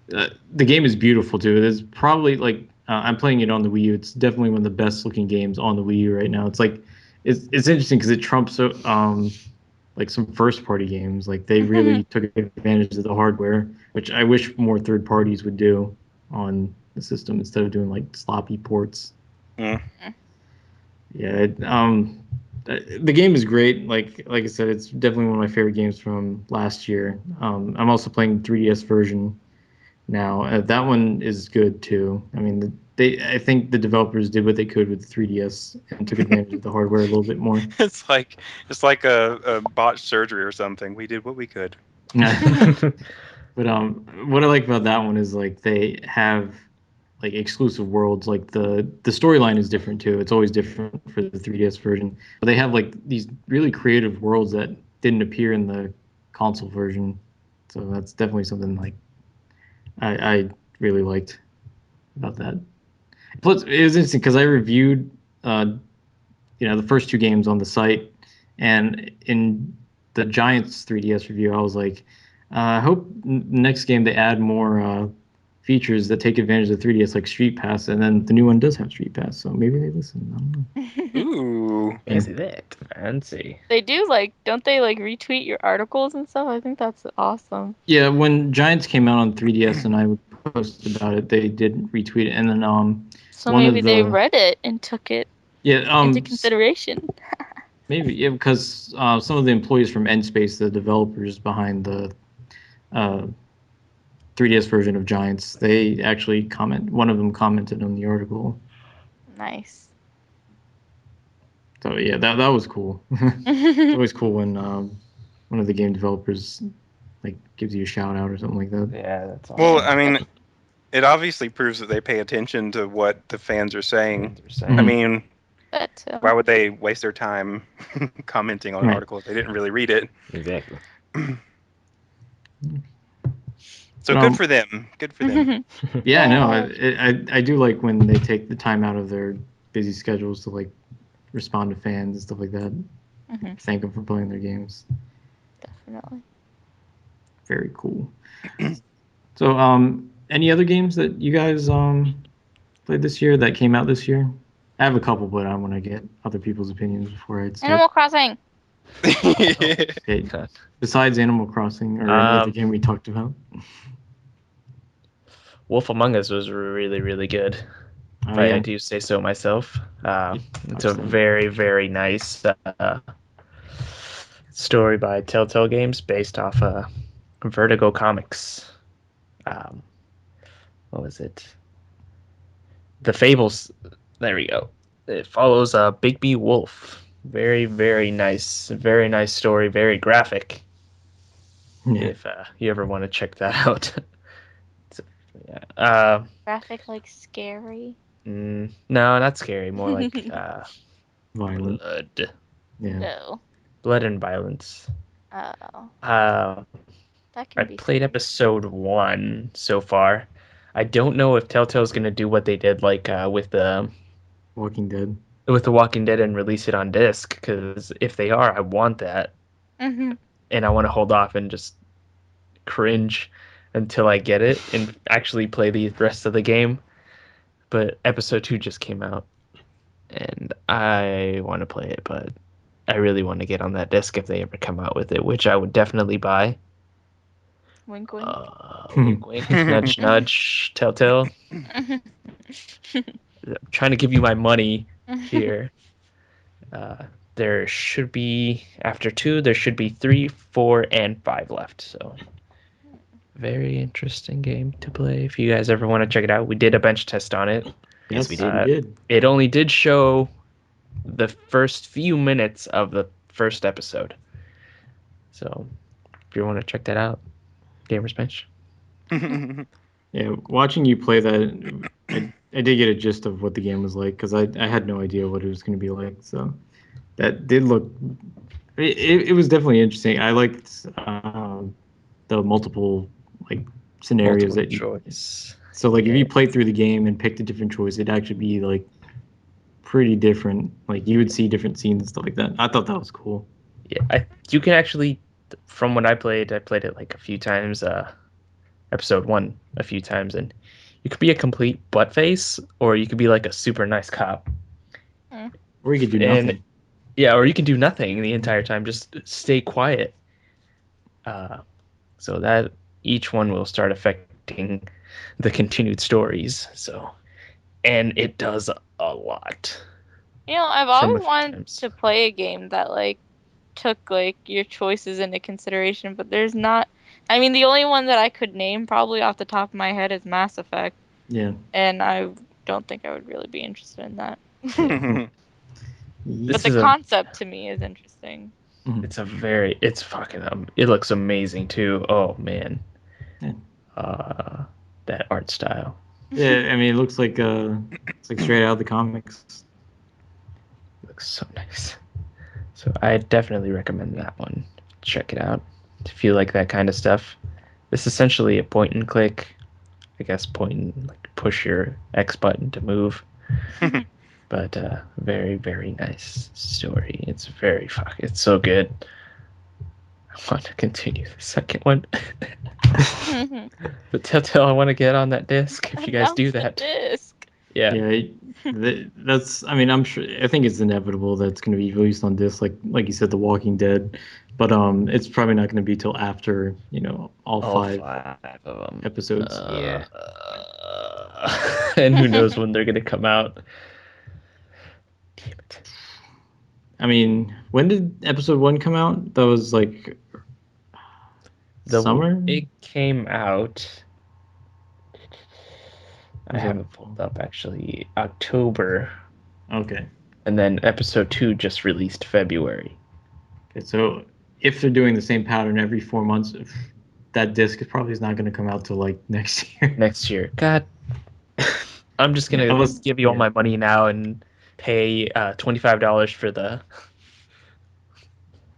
the game is beautiful too. It is probably like I'm playing it on the Wii U. It's definitely one of the best looking games on the Wii U right now. It's like it's interesting because it trumps like some first party games. Like they really took advantage of the hardware, which I wish more third parties would do on the system instead of doing like sloppy ports. Mm. Yeah, the game is great. Like I said, it's definitely one of my favorite games from last year. I'm also playing the 3DS version now. That one is good too. I mean, I think the developers did what they could with the 3DS and took advantage of the hardware a little bit more. It's like a botched surgery or something. We did what we could. But what I like about that one is like they have like exclusive worlds. Like the storyline is different too. It's always different for the 3DS version. But they have like these really creative worlds that didn't appear in the console version. So that's definitely something like I really liked about that. Plus, it was interesting because I reviewed the first 2 games on the site, and in the Giants 3DS review, I was like, I hope next game they add more features that take advantage of the 3DS, like Street Pass, and then the new one does have Street Pass, so maybe they listen. I don't know. Ooh. Fancy that. Fancy. They do, don't they retweet your articles and stuff? I think that's awesome. Yeah, when Giants came out on 3DS, and I would posted about it, they did retweet it, and then So one maybe of they the read it and took it into consideration. maybe yeah, because some of the employees from Endspace, the developers behind the 3DS version of Giants, they actually one of them commented on the article. Nice. So yeah, that was cool. It's always cool when one of the game developers like gives you a shout out or something like that. Yeah, that's awesome. Well, I mean, it obviously proves that they pay attention to what the fans are saying. Mhm. I mean, That too. why would they waste their time commenting on an Right. article if they didn't really read it? Exactly. So good for them. Good for them. Yeah, no, Yeah. I do like when they take the time out of their busy schedules to like respond to fans and stuff like that. Mhm. Thank them for playing their games. Definitely. Very cool. So, any other games that you guys played this year that came out this year? I have a couple, but I want to get other people's opinions before I start. Animal Crossing. Okay, besides Animal Crossing or any other game we talked about. Wolf Among Us was really, really good. Oh, If I yeah. do say so myself. Yeah, It's a I've seen it. very, very nice story by Telltale Games based off Vertigo Comics. What was it? The Fables. There we go. It follows Bigby Wolf. Very, very nice story. Very graphic. Yeah. If you ever want to check that out. Yeah. Graphic like scary. No, not scary. More like Violent. blood, Yeah. No. blood and violence. Oh. Uh, That I can be played scary. episode 1 so far. I don't know if Telltale's gonna do what they did like Walking Dead. with The Walking Dead and release it on disc. Because if they are, I want that, Mhm. and I want to hold off and just cringe until I get it and actually play the rest of the game. But episode 2 just came out, and I want to play it, but I really want to get on that disc if they ever come out with it, which I would definitely buy. Wink wink. Wink, wink, nudge, nudge, Telltale. I'm trying to give you my money here. There should be, after 2, there should be 3, 4, and 5 left. So, very interesting game to play. If you guys ever want to check it out, we did a bench test on it. Yes, we We did. did. It only did show the first few minutes of the first episode. So, if you want to check that out, Gamers Bench. Yeah, watching you play that, I did get a gist of what the game was like because I had no idea what it was going to be like. So that did look. It was definitely interesting. I liked the multiple like scenarios Multiple that you. choice. So like if Yeah. you played through the game and picked a different choice, it'd actually be like pretty different. Like you would see different scenes and stuff like that. I thought that was cool. Yeah, you can actually, from what I played it like a few times. Episode 1 a few times, and you could be a complete butt face, or you could be like a super nice cop. Or you could do And nothing. yeah, or you can do nothing the entire time, just stay quiet. So that each one will start affecting the continued stories. So, and it does a lot. I've From a always few wanted times. to play a game that like took like your choices into consideration, but there's not. I mean, the only one that I could name probably off the top of my head is Mass Effect, Yeah. and I don't think I would really be interested in that. Yeah. But This the is concept to me is interesting. it's fucking it looks amazing too. Oh man. Yeah. That art style. Yeah, I mean, it looks like it's like straight out of the comics. Looks so nice. So I definitely recommend that one. Check it out if you like that kind of stuff. It's essentially a point and click. I guess point and like push your X button to move. But very, very nice story. It's it's so good. I want to continue the second one. But Telltale, I want to get on that disc if you guys do Announce the that. disc. Yeah. That's. I mean, I'm sure. I think it's inevitable that it's going to be released on disc, like you said, The Walking Dead. But it's probably not going to be till after all All five five of them. episodes. Yeah. And who knows when they're gonna come out? Damn it. I mean, when did episode 1 come out? That was like summer. It came out. I Was have it- it pulled up actually. October, Okay. and then episode 2 just released February. Okay. So if they're doing the same pattern every 4 months, that disc probably is not going to come out till like next year. Next year. God, I'm just gonna Unless- give you all yeah. my money now and pay $25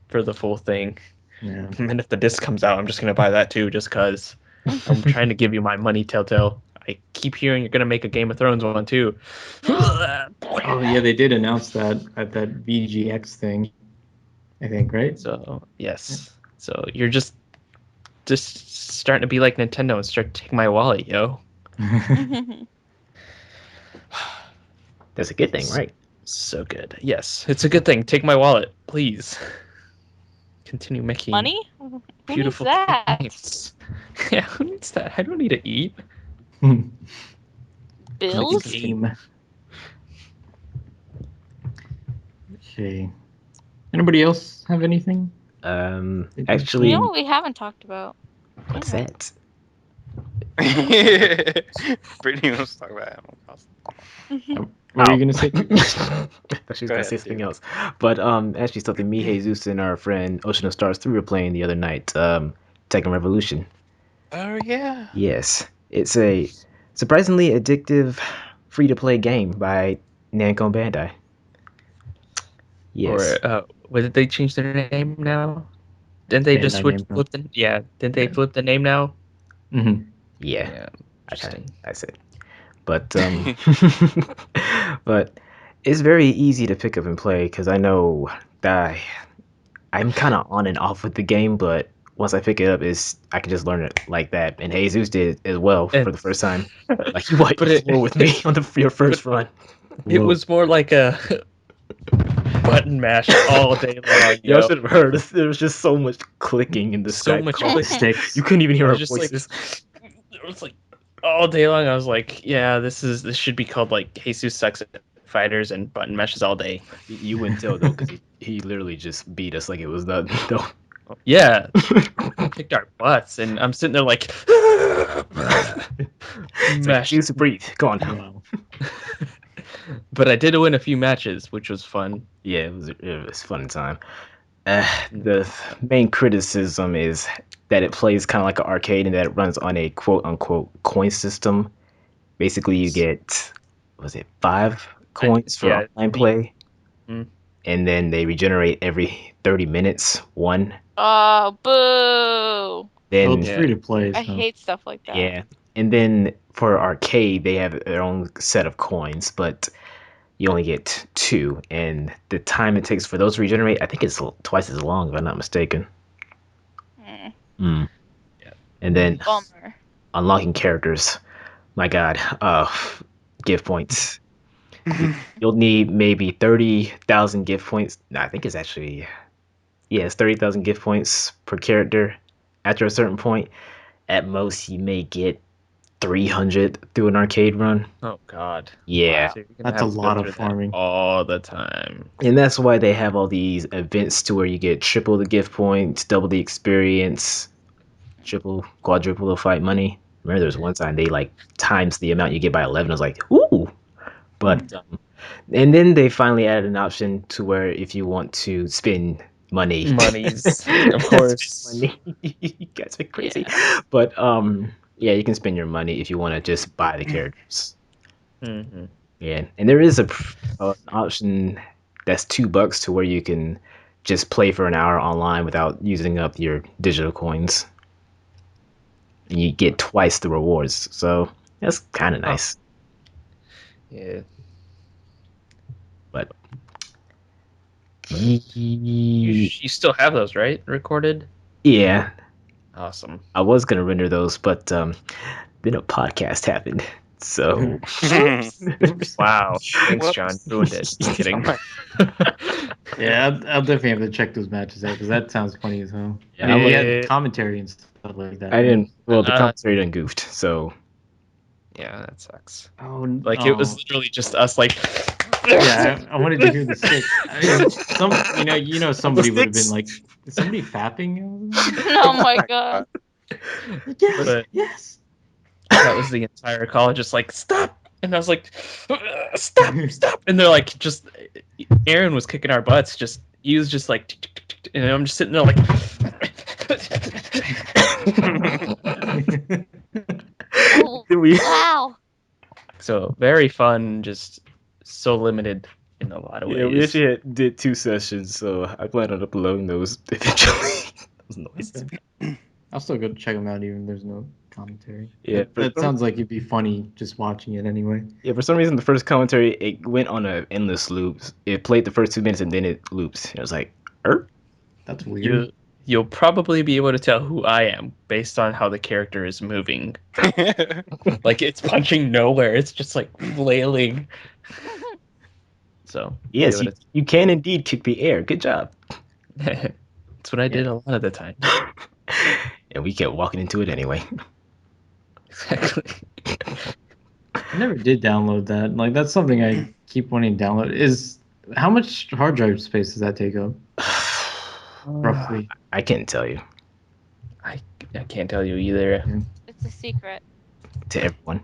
for the full thing. Yeah. And then if the disc comes out, I'm just gonna buy that too, just cause I'm trying to give you my money, Telltale. I keep hearing you're gonna make a Game of Thrones one too. Oh yeah, they did announce that at that VGX thing. I think, right? So yes. So you're just starting to be like Nintendo and start taking my wallet, yo. That's a good thing, right? So good. Yes, it's a good thing. Take my wallet, please. Continue making Money? Who needs beautiful that? games. Yeah, who needs that? I don't need to eat. Bills? Game. Okay. Anybody else have anything? Actually, You know what we haven't talked about? what's Damn that? Brittany wants to talk about Animal Crossing. it. What were you gonna say? I thought she was Go gonna ahead, say something dude. else. But actually something me, Jesus, and our friend Ocean of Stars 3 were playing the other night, Tekken Revolution. Oh yeah. Yes. It's a surprisingly addictive free to play game by Namco Bandai. Yes. Or what did they change their name now? Didn't they just Bandai Namco. flip the yeah? Didn't they Yeah. flip the name now? Hmm. Yeah. Yeah, I kinda, interesting. I said. But but it's very easy to pick up and play because I know that I'm kind of on and off with the game, but once I pick it up, I can just learn it like that. And Jesus did as well for the first time. Like you wiped But the it floor with me on your first run. it Whoa. was more like a button mash all day long. Y'all Yo. should have heard. There was just so much clicking in the So Skype much call. clicking. Sticks. You couldn't even hear I our was just voices. like, it was like all day long. I was like, yeah, this should be called like Jesus sucks at fighters and button meshes all day. You wouldn't tell though, because he literally just beat us like it was nothing. Though. Yeah, kicked our butts, and I'm sitting there like, It's like, mesh. Jesus, breathe. Come on now. Wow. But I did win a few matches, which was fun. Yeah, it was fun time. The main criticism is that it plays kind of like an arcade and that it runs on a quote unquote coin system. Basically, you get, was it 5 coins for Yeah, online play, Mm. and then they regenerate every 30 minutes. One. Oh, boo! Well, Then it's Yeah. free to play. I So. hate stuff like that. yeah, and then for arcade they have their own set of coins, but you only get 2, and the time it takes for those to regenerate, I think it's twice as long, if I'm not mistaken. Mm, Mm. Yeah. And then bummer. unlocking characters, my God, gift points. You'll need maybe 30,000 gift points. No, I think it's actually, yeah, it's 30,000 gift points per character. After a certain point, at most you may get 300 through an arcade run. Oh God. Yeah. So you're gonna That's a have to go lot of through that farming. all the time. And that's why they have all these events to where you get triple the gift points, double the experience, triple, quadruple the fight money. Remember, there was one time they like times the amount you get by 11. I was like, ooh. But and then they finally added an option to where if you want to spend money, Monies, of course. spend money. You guys are crazy. Yeah. But yeah, you can spend your money if you want to just buy the characters. Mm-hmm. Yeah, and there is an option that's $2 to where you can just play for an hour online without using up your digital coins. And you get twice the rewards, so that's kind of nice. Yeah. But You still have those, right? Recorded. yeah, Awesome. I was gonna render those, but then a podcast happened, So Oops. Wow. Thanks, Whoops. John. Ruined it. Just kidding. Yeah, I'll definitely have to check those matches out because that sounds funny as hell. Yeah, I mean, I'm he like- had commentary and stuff like that. I didn't. Well, the Uh, commentary done goofed. So Yeah, that sucks. Oh, Like it was literally just us like yeah, I wanted to hear the stick. I mean, somebody would have been sticks. like, is somebody fapping? Oh my god. Yes, But- yes. that was the entire call, just like stop. And I was like, stop. And they're like, just Aaron was kicking our butts. Just he was just like, tick, tick, tick, tick, and I'm just sitting there like, Oh, we wow. so very fun, just so limited in a lot of ways. yeah, we actually did 2 sessions, so I plan on uploading those eventually. Those noises. Okay. I'll still go check them out even if there's no commentary. Yeah, That sounds like it'd be funny just watching it anyway. Yeah, for some reason the first commentary it went on a endless loop. It played the first 2 minutes and then it loops. It was like, That's weird. You'll probably be able to tell who I am based on how the character is moving. Like it's punching nowhere. It's just like flailing. So yes, you'll be you can indeed kick the air. Good job. that's what I did a lot of the time. And we kept walking into it anyway. Exactly. I never did download that. Like that's something I keep wanting to download. Is how much hard drive space does that take up? Roughly. I can't tell you I can't tell you either. It's a secret. to everyone.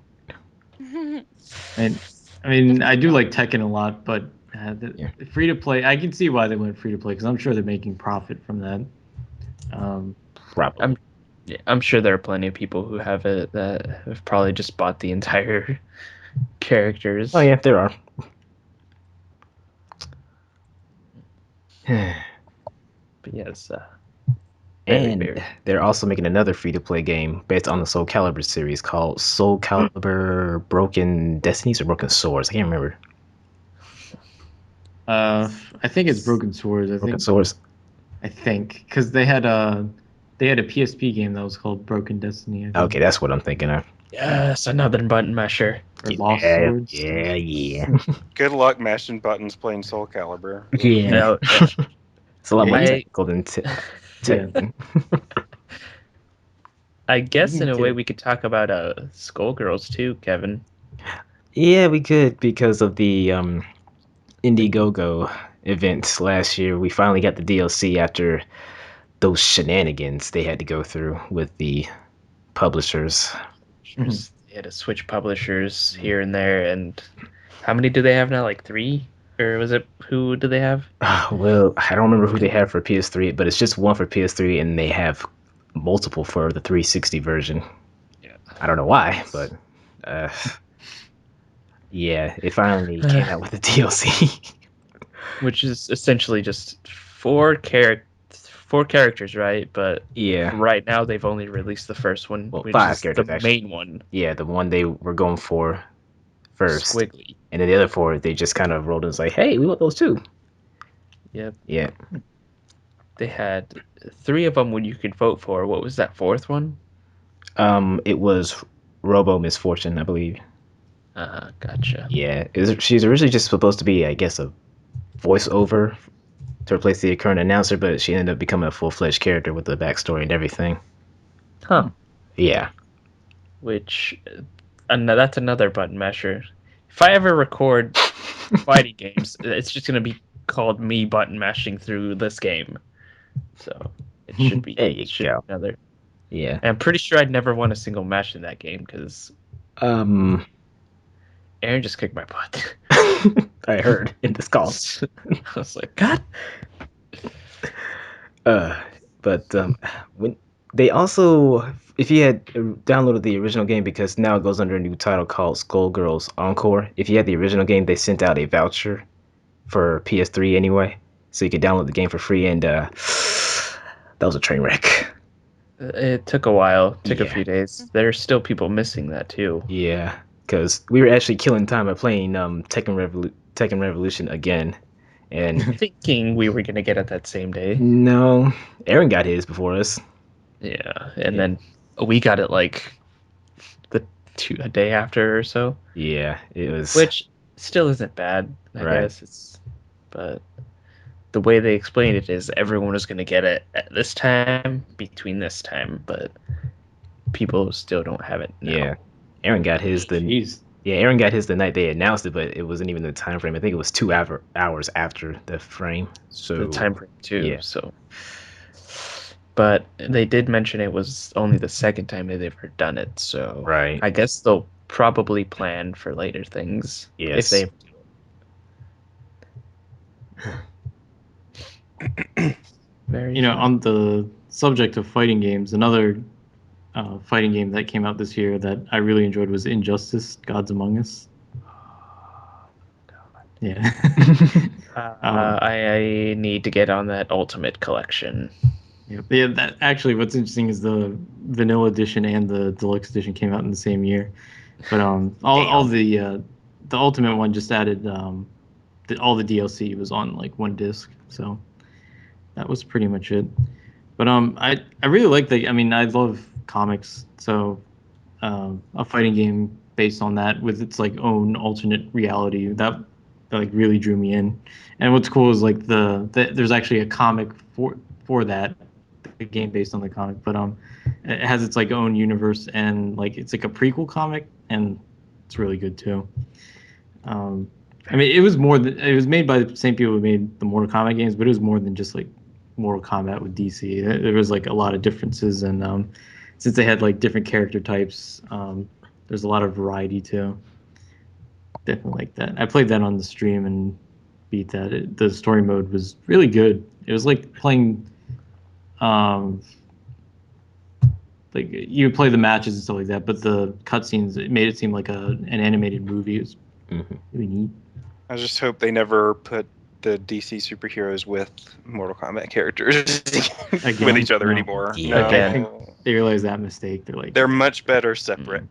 And I mean, I do like Tekken a lot, but Yeah. free to play. I can see why they went free to play because I'm sure they're making profit from that. Probably. I'm sure there are plenty of people who have it that have probably just bought the entire characters. Oh yeah, there are. But yes, very, And very. they're also making another free-to-play game based on the Soul Calibur series called Soul Calibur Broken Destinies or Broken Swords. I can't remember. I think it's Broken Swords. Broken Swords. I think because they had a PSP game that was called Broken Destiny. I think. Okay, that's what I'm thinking of. Yes, another button masher. Or Lost Yeah, Swords. yeah. Good luck mashing buttons playing Soul Calibur. Yeah. No, It's a lot more I- technical than Tekken. I guess You in can a get way it. we could talk about Skullgirls too, Kevin. Yeah, we could because of the Indiegogo event last year. We finally got the DLC after those shenanigans they had to go through with the publishers. They had to switch publishers here and there, and how many do they have now? Like 3, or was it who do they have? Well, I don't remember who they have for PS3, but it's just one for PS3, and they have multiple for the 360 version. Yeah. I don't know why, but yeah, it finally came out with the DLC. Which is essentially just 4 characters, right? But Yeah, right now they've only released the first one, Well, which 5 is characters, the actually. main one. yeah, the one they were going for first, Squiggly. and then the other 4 they just kind of rolled in and was like, "Hey, we want those too." Yep. Yeah, They had 3 of them when you could vote for. What was that 4th one? it was Robo Misfortune, I believe. Gotcha. Yeah, she's originally just supposed to be, I guess, a voiceover to replace the current announcer, but she ended up becoming a full-fledged character with a backstory and everything. Huh. Yeah. Which, that's another button masher. If I ever record fighting games, it's just gonna be called me button mashing through this game. So it should be. There you go. Another. Yeah. And I'm pretty sure I'd never won a single match in that game because Um, Aaron just kicked my butt. I heard in this call. I was like, God. But when they also, if you had downloaded the original game, because now it goes under a new title called Skullgirls Encore. If you had the original game, they sent out a voucher for PS3 anyway, so you could download the game for free, and that was a train wreck. It took a while. It took a Yeah. few days. There's still people missing that too. Yeah, because we were actually killing time by playing Tekken Revolution again, and Thinking we were gonna get it that same day. no, Aaron got his before us. Yeah, and Yeah. then we got it like the a day after or so, Yeah, it was. which still isn't bad, I Right. guess. But the way they explained it is everyone was going to get it at this time, between this time, but people still don't have it now. Yeah, Aaron got his Jeez. Aaron got his the night they announced it, but it wasn't even the time frame. I think it was 2 hours after the frame. So The time frame too. yeah. So, but they did mention it was only the second time they've ever done it. So Right. I guess they'll probably plan for later things if Yes. they. Very You know, fun. on the subject of fighting games, another fighting game that came out this year that I really enjoyed was Injustice: Gods Among Us. Yeah. I need to get on that Ultimate Collection. Yeah, that actually, what's interesting is the vanilla edition and the deluxe edition came out in the same year, but all the ultimate one just added all the DLC was on like one disc, so that was pretty much it. But I really like the. I mean, I love comics, so a fighting game based on that with its like own alternate reality that like really drew me in. And what's cool is like there's actually a comic for that, the game based on the comic, but it has its like own universe, and like it's like a prequel comic, and it's really good too. I mean, it was made by the same people who made the Mortal Kombat games, but it was more than just like Mortal Kombat with DC. There was like a lot of differences, and since they had like different character types, there's a lot of variety too. Definitely like that. I played that on the stream and beat that. The story mode was really good. It was like playing, um, like you would play the matches and stuff like that, but the cutscenes it made it seem like an animated movie. It was really neat. I just hope they never put the DC superheroes with Mortal Kombat characters with Again? each other No. anymore. Yeah, No, again. I think they realized that mistake. They're like, they're much better separate.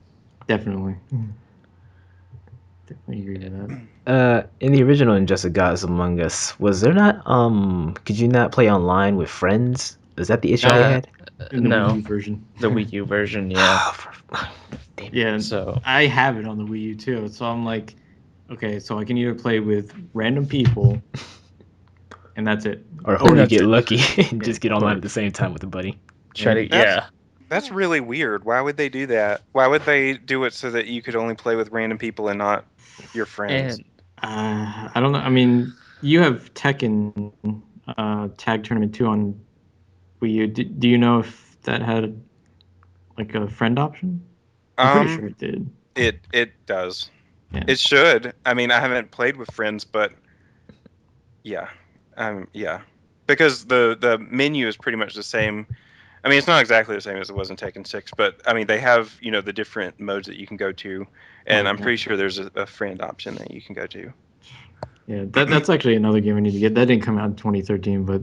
definitely, definitely agree with that. In the original Injustice Gods Among Us, was there not could you not play online with friends? Is that the issue they had? In the Wii No, U version. the Wii U version, yeah. Damn it. Yeah, So I have it on the Wii U too. So I'm like, okay, so I can either play with random people, and that's it. Or hope you that's get it. lucky and just get online Or- at the same time with a buddy. try to, That's- yeah. That's really weird. Why would they do that? Why would they do it so that you could only play with random people and not your friends? And I don't know. I mean, you have Tekken Tag Tournament 2 on Wii U. Do you know if that had like a friend option? I'm pretty sure it did. It does. Yeah. It should. I mean, I haven't played with friends, but yeah, yeah, because the menu is pretty much the same. I mean, it's not exactly the same as it was in Tekken 6, but I mean, they have the different modes that you can go to, and I'm Okay. pretty sure there's a friend option that you can go to. Yeah, that's actually another game I need to get. That didn't come out in 2013, but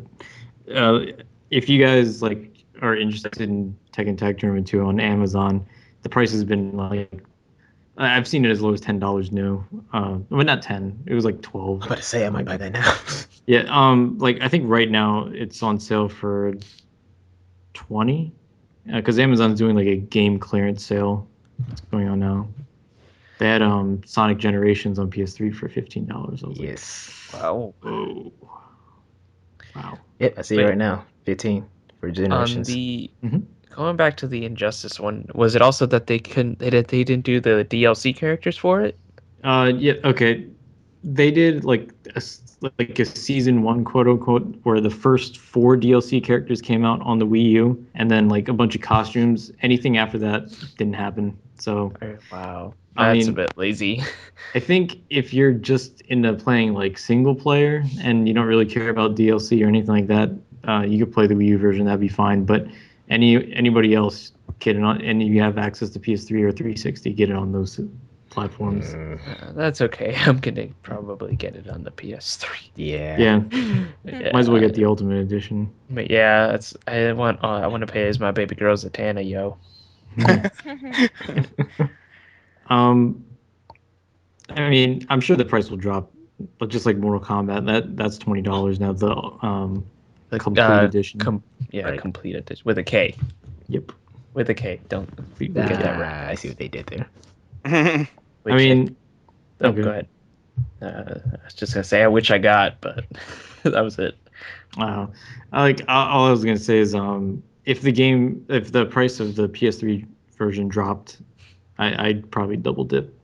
if you guys like are interested in Tekken Tag Tournament 2 on Amazon, the price has been like I've seen it as low as $10 new. Well, not 10. It was like 12. I'm about to say I might buy that now. Yeah, like I think right now it's on sale for 20, because Amazon's doing like a game clearance sale. It's going on now. They had Sonic Generations on PS3 for $15. I was Yes. wow. like, whoa, wow. Yep, I see it Wait. right now. 15 for On Generations. the Mhm. going back to the Injustice one, was it also that they didn't do the DLC characters for it? Yeah, okay. They did like like a season one, quote unquote, where the first 4 DLC characters came out on the Wii U, and then like a bunch of costumes. Anything after that didn't happen. So Wow, I that's a mean, bit lazy. I think if you're just into playing like single player and you don't really care about DLC or anything like that, you could play the Wii U version. That'd be fine. But anybody else get it on, and you have access to PS3 or 360, get it on those platforms. That's okay. I'm gonna probably get it on the PS3. Yeah. Yeah, Yeah. might as well get the Ultimate Edition. But yeah, it's I want to pay as my baby girl Zatanna, yo. Um, I mean, I'm sure the price will drop, but just like Mortal Kombat, that's $20 now. The The complete edition. Yeah, Right. complete edition with a K. Yep. With a K. Don't We get get that that. right. I see what they did there. I mean, oh, okay. go ahead. I was just gonna say which I got, but that was it. Wow. All I was gonna say is if the price of the PS3 version dropped, I'd probably double dip.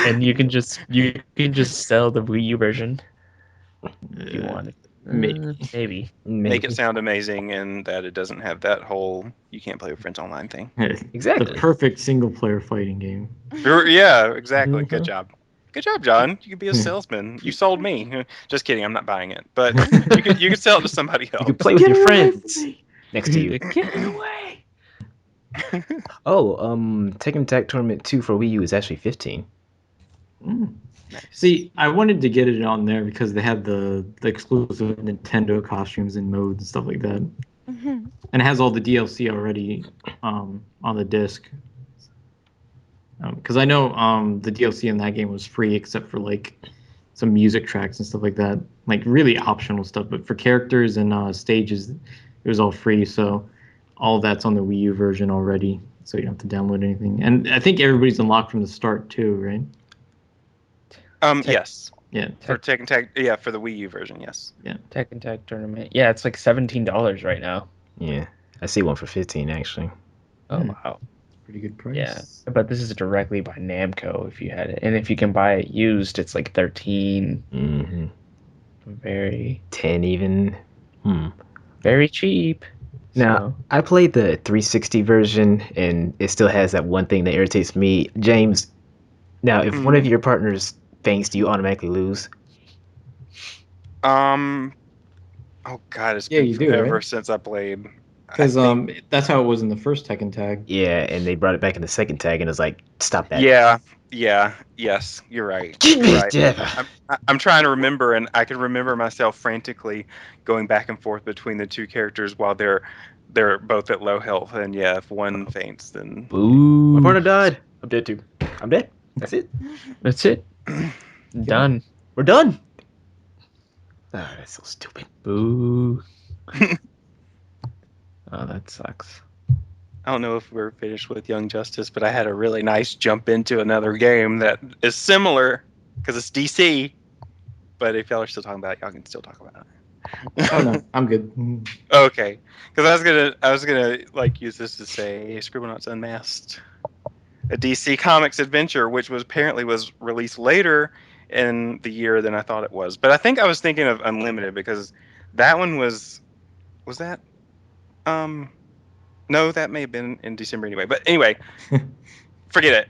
And you can just sell the Wii U version if you wanted. Maybe. Make it sound amazing, and that it doesn't have that whole you can't play with friends online thing. Exactly. The perfect single player fighting game. Yeah, exactly. Good Mhm. job. Good job, John. You could be a salesman. You sold me. Just kidding. I'm not buying it, but you could sell it to somebody else. You can play with Get your away from friends me! next to you. Get away! Oh, Tekken Tag Tournament 2 for Wii U is actually 15. Mm. Nice. See, I wanted to get it on there because they had the exclusive Nintendo costumes and modes and stuff like that, and it has all the DLC already on the disc. Because I know the DLC in that game was free except for like some music tracks and stuff like that, like really optional stuff. But for characters and stages, it was all free. So all that's on the Wii U version already, so you don't have to download anything. And I think everybody's unlocked from the start too, right? Yes. Yeah. For Tekken Tag, yeah, for the Wii U version, yes. Yeah. Tekken Tag Tournament. Yeah, it's like $17 right now. Yeah, I see one for 15 actually. Oh wow. Pretty good price. Yeah, but this is directly by Namco if you had it, and if you can buy it used, it's like 13. Mm-hmm. Very 10 even. very cheap. Now, So. I played the 360 version, and it still has that one thing that irritates me. James, now, if one of your partners faints, do you automatically lose? Oh God, it's Yeah, been you do, forever right? since I played. I Because think. that's how it was in the first Tekken Tag. Yeah, and they brought it back in the second tag, and it's like, stop that. Yes, you're right. You're right. I'm trying to remember, and I can remember myself frantically going back and forth between the two characters while they're both at low health, and yeah, if one faints, then My Boo. partner died. I'm dead too. I'm dead. That's it. That's it. Done. We're done. Ah, that's so stupid. Boo. Oh, that sucks. I don't know if we're finished with Young Justice, but I had a really nice jump into another game that is similar because it's DC. But if y'all are still talking about it, y'all can still talk about it. Oh no, I'm good. Okay, because I was gonna like use this to say Scribblenauts Unmasked, a DC Comics adventure, which was apparently was released later in the year than I thought it was. But I think I was thinking of Unlimited because that one was that no, that may have been in December anyway. But anyway, forget it.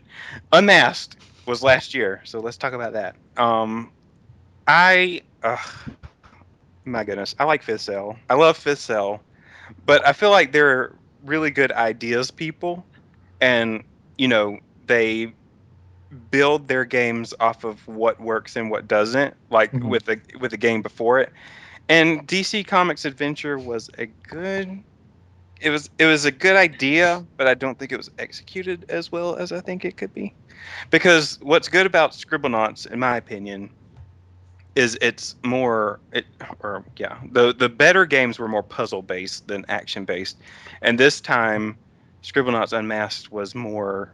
Unmasked was last year, so let's talk about that. I my goodness, I like Fifth Cell. I love Fifth Cell, but I feel like they're really good ideas people, and they build their games off of what works and what doesn't, like Mhm. with the game before it. And DC Comics Adventure was a good. It was a good idea, but I don't think it was executed as well as I think it could be. Because what's good about Scribblenauts, in my opinion, is it's more it or yeah the better games were more puzzle based than action based, and this time Scribblenauts Unmasked was more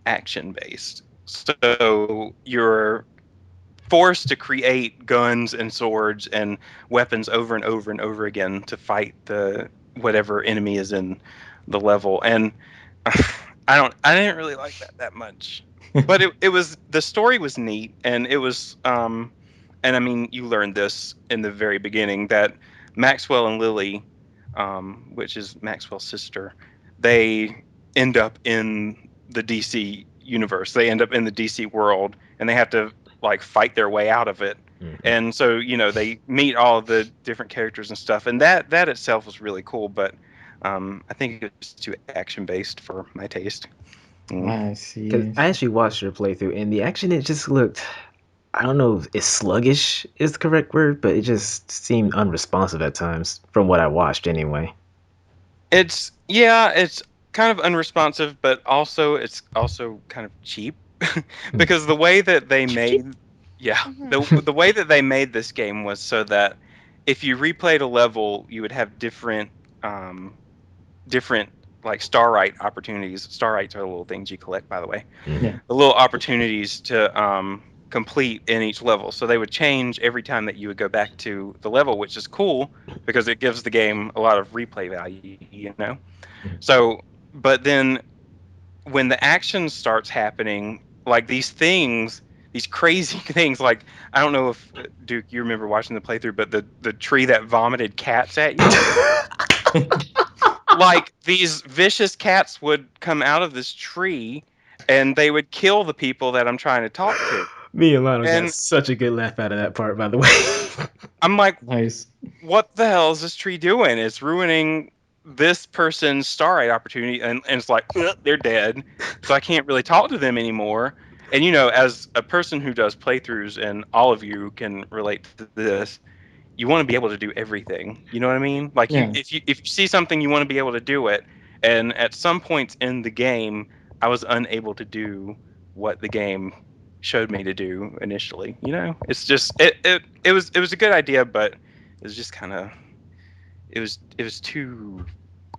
action based. So you're forced to create guns and swords and weapons over and over and over again to fight the whatever enemy is in the level. And I didn't really like that much. But it was the story was neat, and it was and I mean you learned this in the very beginning that Maxwell and Lily, which is Maxwell's sister, they end up in the DC universe. They end up in the DC world, and they have to like fight their way out of it. And so they meet all of the different characters and stuff, and that itself was really cool. But I think it was too action based for my taste. I Because see. I actually watched your playthrough, and the action, it just looked, I don't know if sluggish is the correct word, but it just seemed unresponsive at times, from what I watched anyway. It's kind of unresponsive, but it's also kind of cheap because the way that they made the way that they made this game was so that if you replayed a level, you would have different different like starlight opportunities. Starlights are the little things you collect, by the way. Yeah. The little opportunities to complete in each level. So they would change every time that you would go back to the level, which is cool because it gives the game a lot of replay value, So, but then when the action starts happening, like these things, these crazy things, like I don't know if Duke, you remember watching the playthrough, but the tree that vomited cats at you, like these vicious cats would come out of this tree, and they would kill the people that I'm trying to talk to. Me and Lionel got And such a good laugh out of that part, by the way. I'm like, Nice. what the hell is this tree doing? It's ruining this person's starlight opportunity, and it's like, "Ugh, they're dead, so I can't really talk to them anymore. And as a person who does playthroughs, and all of you can relate to this, you want to be able to do everything. You know what I mean? Like Yeah. if you see something, you want to be able to do it. And at some points in the game, I was unable to do what the game showed me to do initially. It's just it was a good idea, but it was just kind of it was too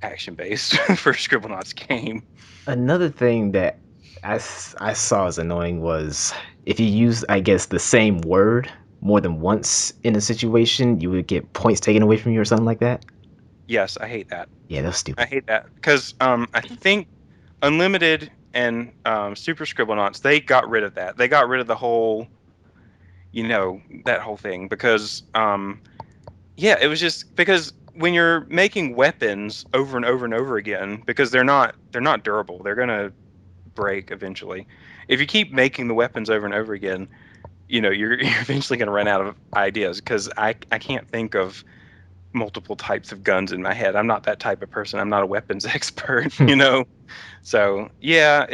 action based for a Scribblenauts game. Another thing that I saw as annoying was if you use, I guess, the same word more than once in a situation, you would get points taken away from you or something like that. Yes, I hate that. Yeah, that was I stupid. hate that because I think Unlimited and Super Scribblenauts, they got rid of that. They got rid of the whole that whole thing because yeah, it was just because when you're making weapons over and over and over again, because they're not durable, they're gonna break eventually. If you keep making the weapons over and over again, you're you're eventually gonna run out of ideas because I can't think of multiple types of guns in my head. I'm not that type of person. I'm not a weapons expert. So yeah,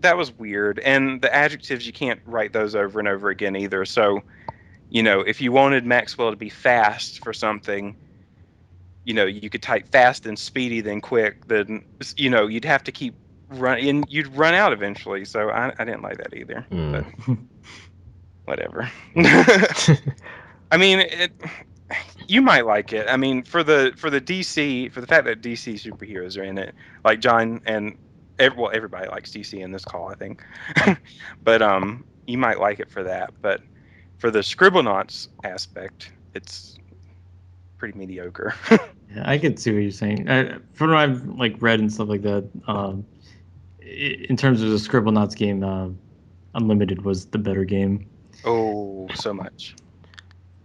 that was weird. And the adjectives, you can't write those over and over again either. So if you wanted Maxwell to be fast for something, you could type fast then speedy then quick, then you'd have to keep running, and you'd run out eventually. So I didn't like that either. But whatever. I mean, you might like it. I mean, for the DC, for the fact that DC superheroes are in it, like John and everybody likes DC in this call, I think. But you might like it for that. But for the Scribblenauts aspect, it's pretty mediocre. Yeah, I could see what you're saying. From what I've read and stuff like that, in terms of the Scribblenauts game, Unlimited was the better game. Oh, so much.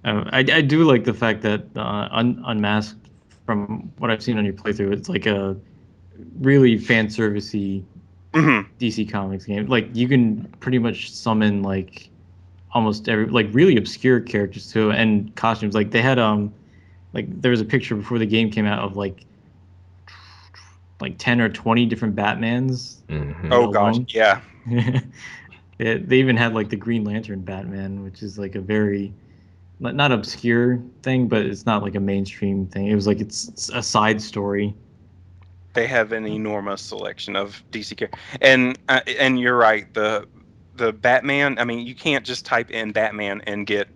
I do like the fact that Unmasked, from what I've seen on your playthrough, it's like a really fan servicey Hmm. DC Comics game. Like you can pretty much summon almost every really obscure characters too, and costumes. Like they had there was a picture before the game came out of like 10 or 20 different Batmans Oh gosh, alone. yeah. They even had the Green Lantern Batman, which is like a very not obscure thing, but it's not like a mainstream thing. It was it's a side story. They have an enormous selection of DC characters, and you're right. The Batman. I mean, you can't just type in Batman and get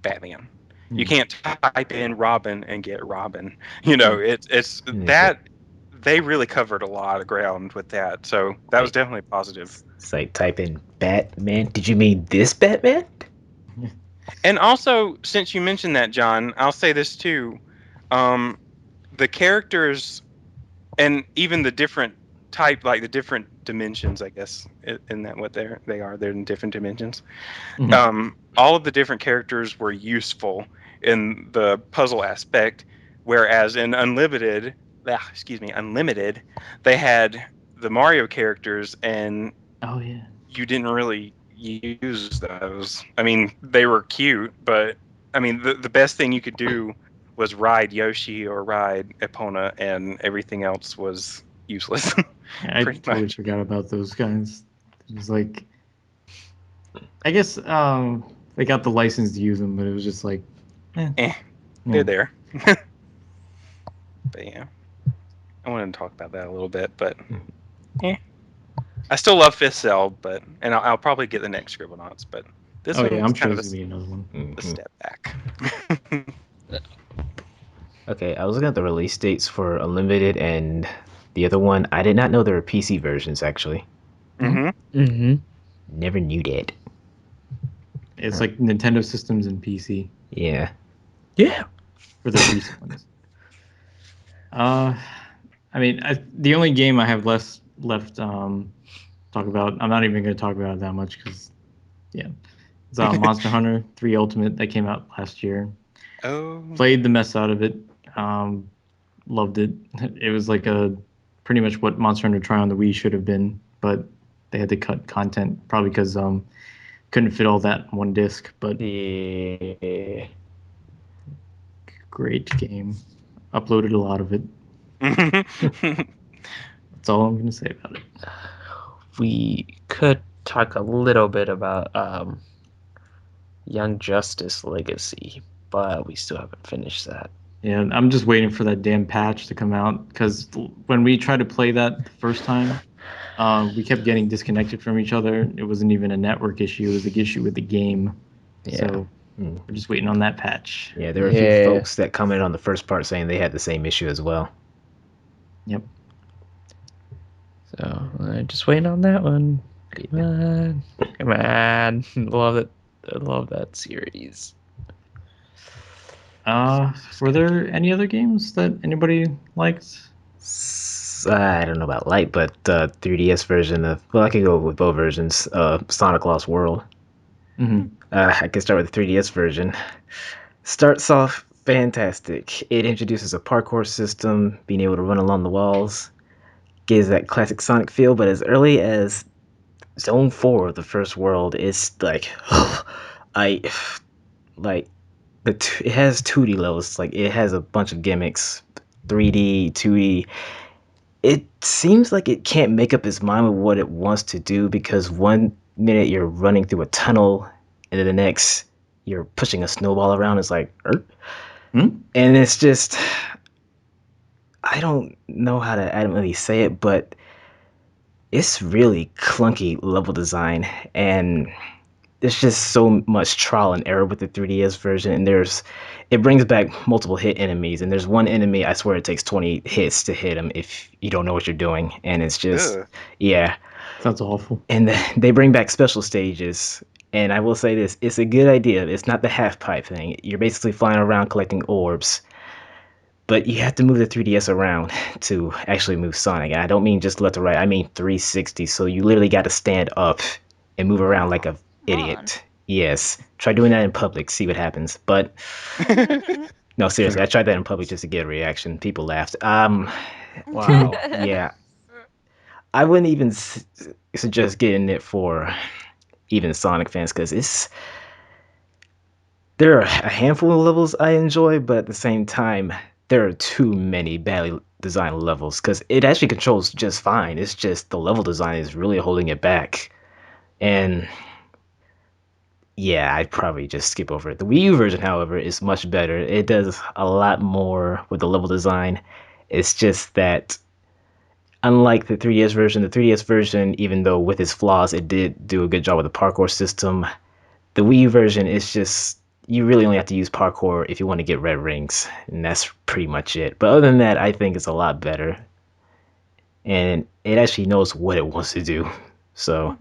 Batman. You Hmm. can't type in Robin and get Robin. Yeah. It's that they really covered a lot of ground with that. So that was Like, definitely positive. it's like type in Batman. Did you mean this Batman? And also, since you mentioned that, John, I'll say this too. Um, the characters and even the different type, like the different dimensions, I guess, in that what they're in different dimensions. Mhm. All of the different characters were useful in the puzzle aspect, whereas in Unlimited, they had the Mario characters, and Oh yeah. you didn't really use those. I mean, they were cute, but I mean, the best thing you could do was ride Yoshi or ride Epona, and everything else was useless, I pretty totally much. forgot about those guys. It was I guess they got the license to use them, but it was just eh, Eh, yeah. they're there. But yeah, I wanted to talk about that a little bit, but eh. I still love Fifth Cell, and I'll probably get the next Scribblenauts, but this Oh one yeah, was I'm sure kind of there's gonna be another one. a Mm-hmm. step back. Okay, I was looking at the release dates for Unlimited and the other one. I did not know there were PC versions, actually. Hmm. Mm-hmm. Never knew that. It's like Nintendo systems and PC Yeah. Yeah. for the recent ones. I mean, the only game I have left talk about. I'm not even going to talk about it that much because yeah, it's Monster Hunter 3 Ultimate that came out last year. Oh. Played the mess out of it. Loved it. It was like a pretty much what Monster Hunter Try on the Wii should have been, but they had to cut content probably because couldn't fit all that in one disc. But Yeah. great game. Uploaded a lot of it. That's all I'm going to say about it. We could talk a little bit about Young Justice Legacy, but we still haven't finished that. Yeah, I'm just waiting for that damn patch to come out because when we tried to play that the first time, we kept getting disconnected from each other. It wasn't even a network issue; it was an issue with the game. Yeah. So Hmm. we're just waiting on that patch. Yeah, there were a few Yeah. folks that commented on the first part saying they had the same issue as well. Yep. So just waiting on that one. Come on. Come on. Love it. I love that series. Were there any other games that anybody liked? I don't know about light, but 3DS version of, well, I could go with both versions. Sonic Lost World. Mm-hmm. I can start with the 3DS version. Starts off fantastic. It introduces a parkour system, being able to run along the walls, gives that classic Sonic feel. But as early as Zone 4 of the first world, it's like, I like it has 2D levels. Like it has a bunch of gimmicks, 3D, 2D. It seems like it can't make up its mind with what it wants to do because one minute you're running through a tunnel and then the next you're pushing a snowball around. It's like, Hmm? and it's just, I don't know how to adamantly say it, but it's really clunky level design, and there's just so much trial and error with the 3DS version. And it brings back multiple hit enemies, and there's one enemy I swear it takes 20 hits to hit him if you don't know what you're doing, and it's just, Ugh. yeah. Sounds awful. And they bring back special stages. And I will say this, it's a good idea. It's not the half pipe thing. You're basically flying around collecting orbs, but you have to move the 3DS around to actually move Sonic. And I don't mean just left to right. I mean 360. So you literally got to stand up and move around like a Come on. idiot. Yes. Try doing that in public. See what happens. But no, seriously, I tried that in public just to get a reaction. People laughed. Wow. Yeah. I wouldn't even suggest getting it for even Sonic fans because there are a handful of levels I enjoy, but at the same time, there are too many badly designed levels because it actually controls just fine. It's just the level design is really holding it back. And yeah, I'd probably just skip over it. The Wii U version, however, is much better. It does a lot more with the level design. It's just that, unlike the 3DS version, even though with its flaws, it did do a good job with the parkour system. The Wii U version is just, you really only have to use parkour if you want to get red rings, and that's pretty much it. But other than that, I think it's a lot better, and it actually knows what it wants to do. So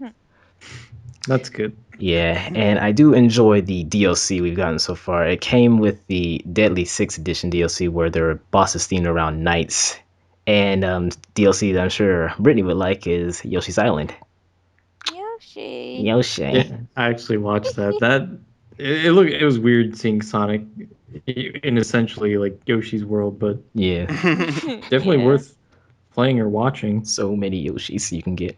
That's good. yeah, and I do enjoy the DLC we've gotten so far. It came with the Deadly Six Edition DLC where there are bosses themed around knights, and DLC that I'm sure Brittany would like is Yoshi's Island. Yoshi. Yoshi. Yeah, I actually watched that. It was weird seeing Sonic in essentially like Yoshi's world, but Yeah, definitely Yeah. worth playing or watching. so many Yoshis you can get.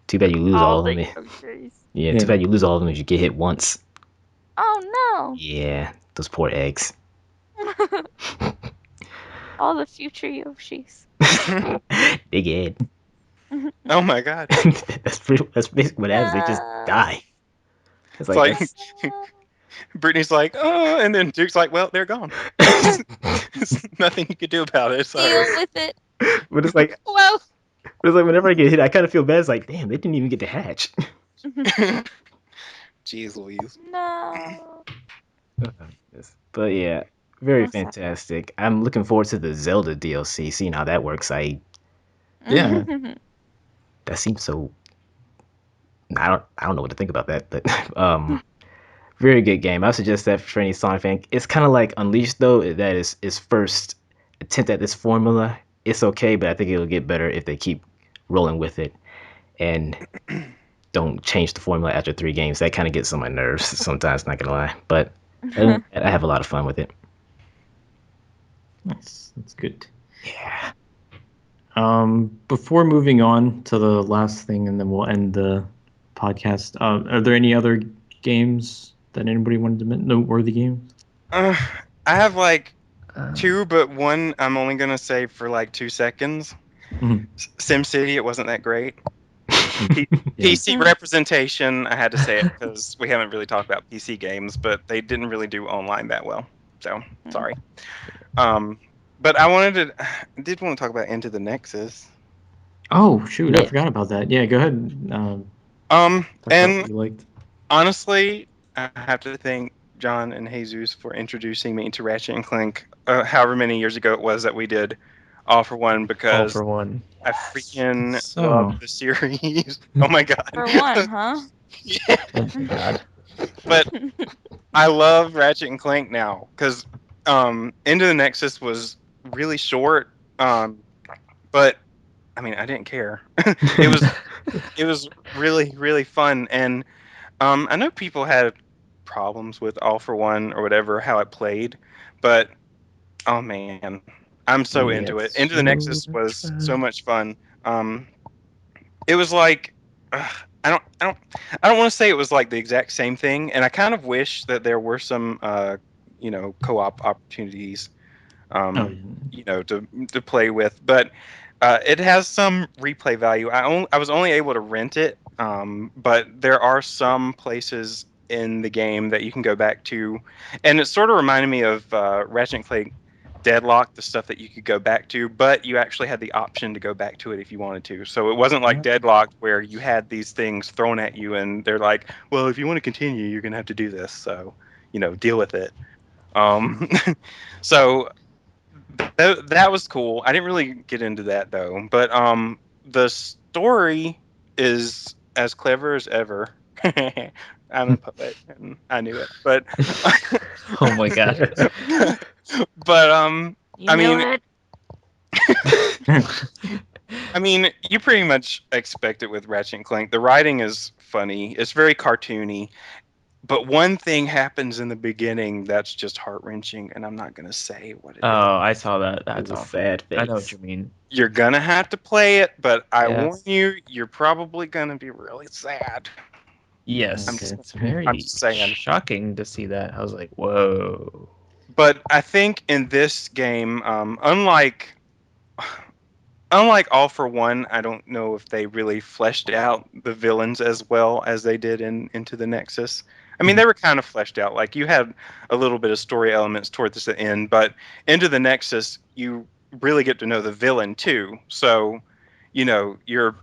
Too bad you lose All all of the them. Yoshis. Yeah, Yeah. too bad you lose all of them if you get hit once. Oh Yeah, those poor eggs. no. All the future Yoshis. Big head. Oh my god. That's basically what happens. They just No. die. It's It's like like that's Brittany's like, oh, and then Duke's like, well, they're gone. There's nothing you could do about it. Sorry. Deal with it. but it's like Well. whenever I get hit, I kind of feel bad. It's like, damn, they didn't even get to hatch. Jeez Louise. No. But yeah, Very What's that? fantastic. I'm looking forward to the Zelda DLC, seeing how that works. Yeah. That seems so. I don't know what to think about that, but very good game. I suggest that for any Sonic fan. It's kind of like Unleashed though. That is its first attempt at this formula. It's okay, but I think it'll get better if they keep rolling with it and don't change the formula after 3 games. That kind of gets on my nerves sometimes. Not gonna lie, but I have a lot of fun with it. That's good. Yeah. Before moving on to the last thing, and then we'll end the podcast. Are there any other games that anybody wanted to mention? Noteworthy games? Uh, I have like Um, 2, but one I'm only gonna say for like 2 seconds. Mhm. SimCity, it wasn't that great. Yeah. PC representation, I had to say it because we haven't really talked about PC games, but they didn't really do online that well. So sorry. Um, but I did want to talk about Into the Nexus. Oh shoot, I Yeah. forgot about that. Yeah, go ahead. Talk about what And you liked. honestly, I have to thank John and Jesus for introducing me to Ratchet and Clank, however many years ago it was that we did All for One, All because for one. I Yes. freaking love So, the series. Oh my For god. one, huh? Yeah. Oh my god. But I love Ratchet and Clank now because Into the Nexus was really short. But I mean, I didn't care. it was it was really really fun, and I know people had problems with All for One or whatever how it played, but oh man, I'm so We into had it. Into the so Nexus much was so fun. much fun. It was like I don't want to say it was like the exact same thing, and I kind of wish that there were some co-op opportunities oh um, yeah. to play with. But it has some replay value. I was only able to rent it, but there are some places in the game that you can go back to, and it sort of reminded me of Ratchet and Clank Deadlock, the stuff that you could go back to, but you actually had the option to go back to it if you wanted to. So it wasn't like Deadlock where you had these things thrown at you and they're like, well, if you want to continue, you're gonna have to do this. So deal with it. Um, so that was cool. I didn't really get into that though, but the story is as clever as ever. I'm a puppet, and I knew it, but Oh my god. but You I knew mean, it. you pretty much expect it with Ratchet and Clank. The writing is funny. It's very cartoony, but one thing happens in the beginning that's just heart wrenching, and I'm not gonna say what it is. Oh, I saw that. That's Ooh, awful. sad I know what face. you mean. You're gonna have to play it, but I Yeah. warn you, you're probably gonna be really sad. I'm Yes. just, It's I'm very just saying. shocking to see that. I was like, whoa. But I think in this game, unlike All for One, I don't know if they really fleshed out the villains as well as they did in Into the Nexus. I mean, they were kind of fleshed out. Like you had a little bit of story elements towards the end, but Into the Nexus, you really get to know the villain too. So, you're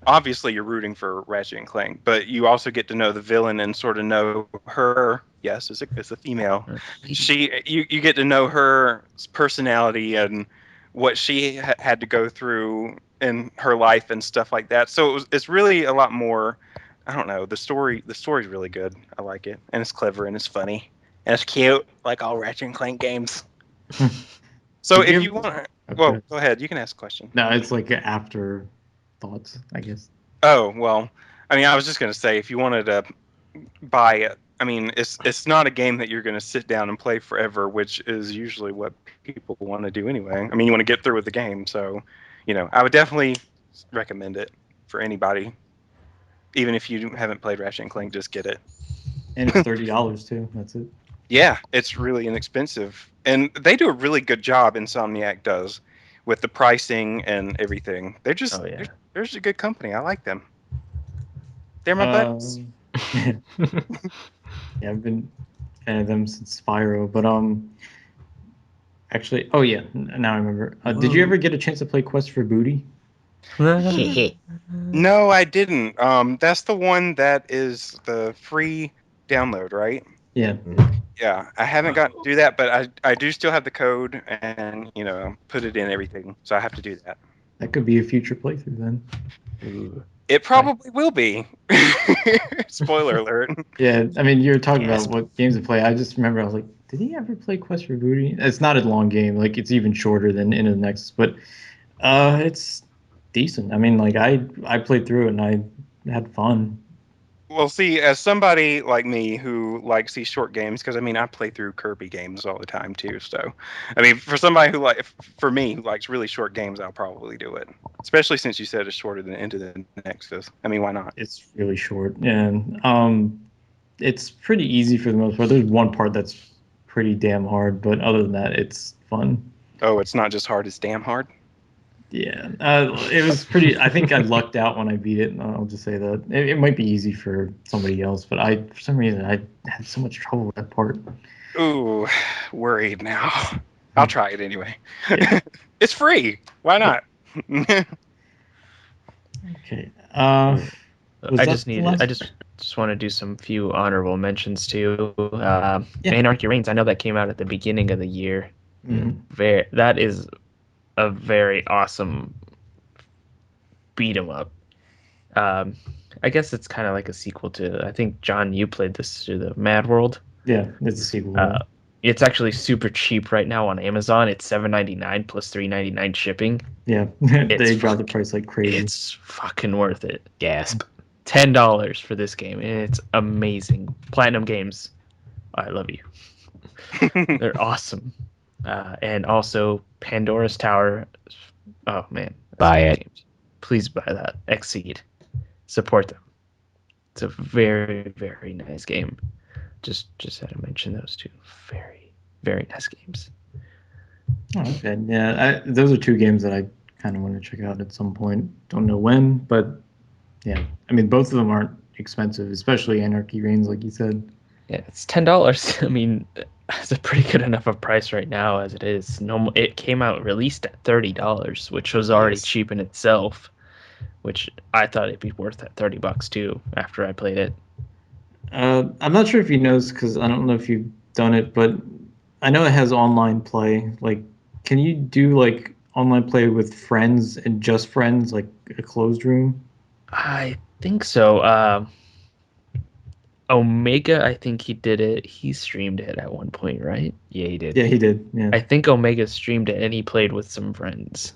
obviously you're rooting for Ratchet and Clank, but you also get to know the villain and sort of know her. Yes, as a female, Lady. you get to know her personality and what she had to go through in her life and stuff like that. So it's really a lot more. I don't know. The story's really good. I like it, and it's clever and it's funny and it's cute, like all Ratchet and Clank games. So Did if you? you want, Okay. well, go ahead. You can ask a question. No, it's like after thoughts, I guess. Oh well, I was just gonna say if you wanted to buy it. It's not a game that you're going to sit down and play forever, which is usually what people want to do anyway. You want to get through with the game, so I would definitely recommend it for anybody, even if you haven't played Ratchet and Clank. Just get it. And it's $30 too. That's it. Yeah, it's really inexpensive, and they do a really good job. Insomniac does with the pricing and everything. Oh yeah. They're just a good company. I like them. They're my buddies. Um, yeah, I've been a fan of them since Spyro, but actually, oh yeah, now I remember. Did you Whoa. ever get a chance to play Quest for Booty? Hehe. No, I didn't. That's the one that is the free download, right? Yeah. Yeah, I haven't gotten to do that, but I do still have the code and put it in everything, so I have to do that. That could be a future playthrough then. Ooh. It probably will be. Spoiler alert. Yeah, I mean, you were talking about Gasp. what games to play. I just remember I was like, did he ever play Quest for Booty? It's not a long game. Like, it's even shorter than Into the Nexus, but it's decent. I mean, like, I played through it and I had fun. Well, see, as somebody like me who likes these short games, because I mean, I play through Kirby games all the time too. So, I mean, for somebody for me who likes really short games, I'll probably do it. Especially since you said it's shorter than Into the Nexus. I mean, why not? It's really short, and it's pretty easy for the most part. There's one part that's pretty damn hard, but other than that, it's fun. Oh, it's not just hard; it's damn hard. Yeah, it was pretty. I think I lucked out when I beat it. I'll just say that it might be easy for somebody else, but for some reason, I had so much trouble with that part. Ooh, worried now. I'll try it anyway. Yeah. It's free. Why not? Okay. Yeah. Was I that just the needed. I last? just want to do some few honorable mentions too. Yeah. Anarchy Reigns. I know that came out at the beginning of the year. Mhm. That is a very awesome beat 'em up. Um, I guess it's kind of like a sequel to. I think John, you played this to the Mad World. Yeah, it's a sequel. Uh, it's actually super cheap right now on Amazon. It's $7.99 plus $3.99 shipping. Yeah, It's they dropped the price like crazy. It's fucking worth it. Gasp. $10 for this game, and it's amazing. Platinum Games, I love you. They're awesome. And also Pandora's Tower. Oh man, that's Buy good it. games. Please buy that. Exceed. Support them. It's a very, very nice game. Just had to mention those two. Very, very nice games. Oh, okay. Yeah, those are two games that I kind of want to check out at some point. Don't know when, but yeah. I mean, both of them aren't expensive, especially Anarchy Reigns, like you said. Yeah, it's $10. I mean, it's a pretty good enough a price right now as it is. No, it came out released at $30, which was already Yes. cheap in itself. Which I thought it'd be worth that $30 too after I played it. I'm not sure if you know because I don't know if you've done it, but I know it has online play. Like, can you do like online play with friends and just friends, like a closed room? I think so. Omega, I think he did it. He streamed it at one point, right? Yeah, he did. Yeah, he did. Yeah, I think Omega streamed it and he played with some friends.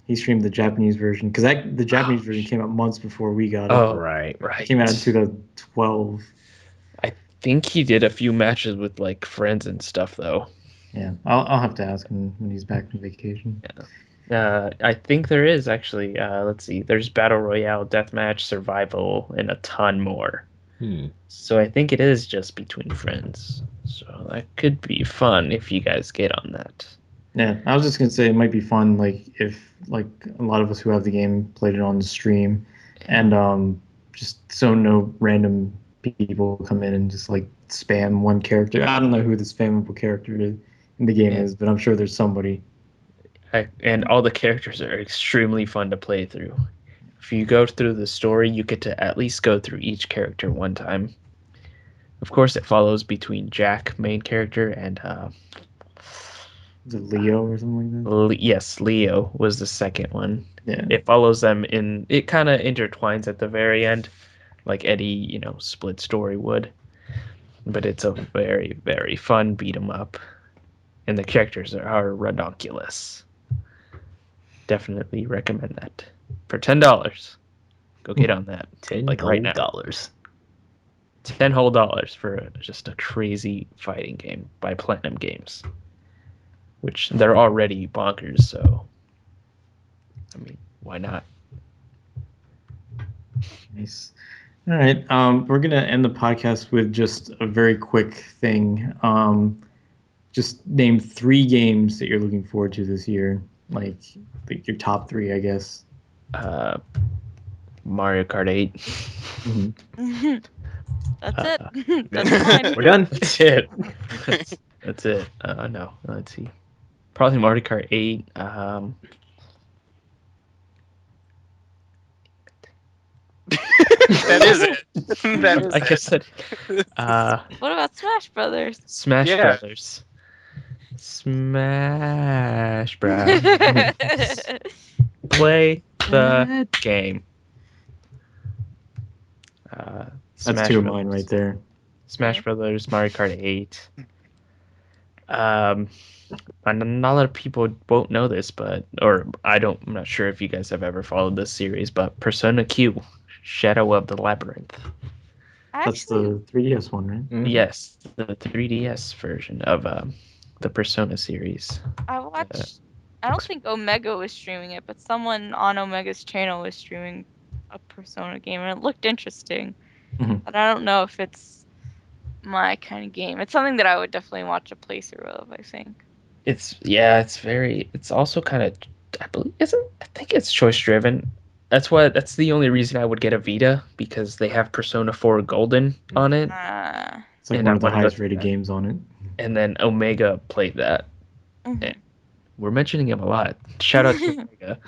he streamed the Japanese version because the Japanese version came out months before we got it. Oh, Right. It right. came out in 2012. I think he did a few matches with like friends and stuff though. Yeah, I'll have to ask him when he's back from vacation. I think there is actually. Let's see. There's Battle Royale, Deathmatch, Survival, and a ton more. Hmm. So I think it is just between friends. So that could be fun if you guys get on that. Yeah, I was just gonna say it might be fun, like if like a lot of us who have the game played it on the stream, and just so no random people come in and just like spam one character. I don't know who the spammable character in the game Yeah. is, but I'm sure there's somebody. And all the characters are extremely fun to play through. If you go through the story, you get to at least go through each character one time. Of course, it follows between Jack, main character, and Is it Leo or something like that? Yes, Leo was the second one. Yeah. It follows them in. It kind of intertwines at the very end, like any split story would. But it's a very very fun beat 'em up, and the characters are redonkulous. Definitely recommend that for $10. Go get on that, $10 like right now. dollars. $10 for just a crazy fighting game by Platinum Games, which they're already bonkers. So, I mean, why not? Nice. All right. We're gonna end the podcast with just a very quick thing. Just name 3 games that you're looking forward to this year, like your top 3, I guess. Uh, Mario Kart 8. That's Uh, it. That's mine. We're done. That's it. That's it. No, let's see. Probably Mario Kart 8. That is it. That is Like I it. said, What about Smash Brothers? Smash Yeah. Brothers. Smash Brothers. Play the game. That's Smash two of Brothers. mine right there. Smash Brothers, Mario Kart 8. And a lot of people won't know this, I'm not sure if you guys have ever followed this series, but Persona Q, Shadow of the Labyrinth. That's Actually, the 3DS one, right? Mhm. Yes, the 3DS version of the Persona series. I watched. I don't think Omega was streaming it, but someone on Omega's channel was streaming a Persona game, and it looked interesting. Mhm. But I don't know if it's my kind of game. It's something that I would definitely watch a playthrough of, I think. It's also kind of, I think it's choice driven. That's the only reason I would get a Vita, because they have Persona 4 Golden on it. It's like And one I of the wanna go highest through rated that. games on it. And then Omega played that. Mhm. We're mentioning him a lot. Shout out to Omega.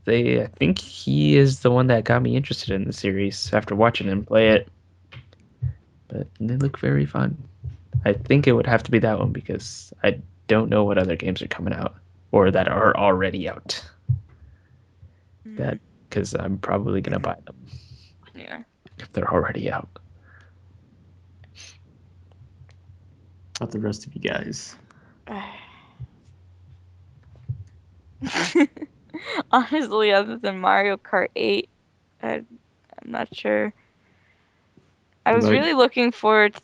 But I think he is the one that got me interested in the series after watching him play it. But they look very fun. I think it would have to be that one because I don't know what other games are coming out or that are already out. That because I'm probably gonna buy them Yeah. if they're already out. About the rest of you guys. Honestly, other than Mario Kart 8, I'm not sure. I What was about really looking forward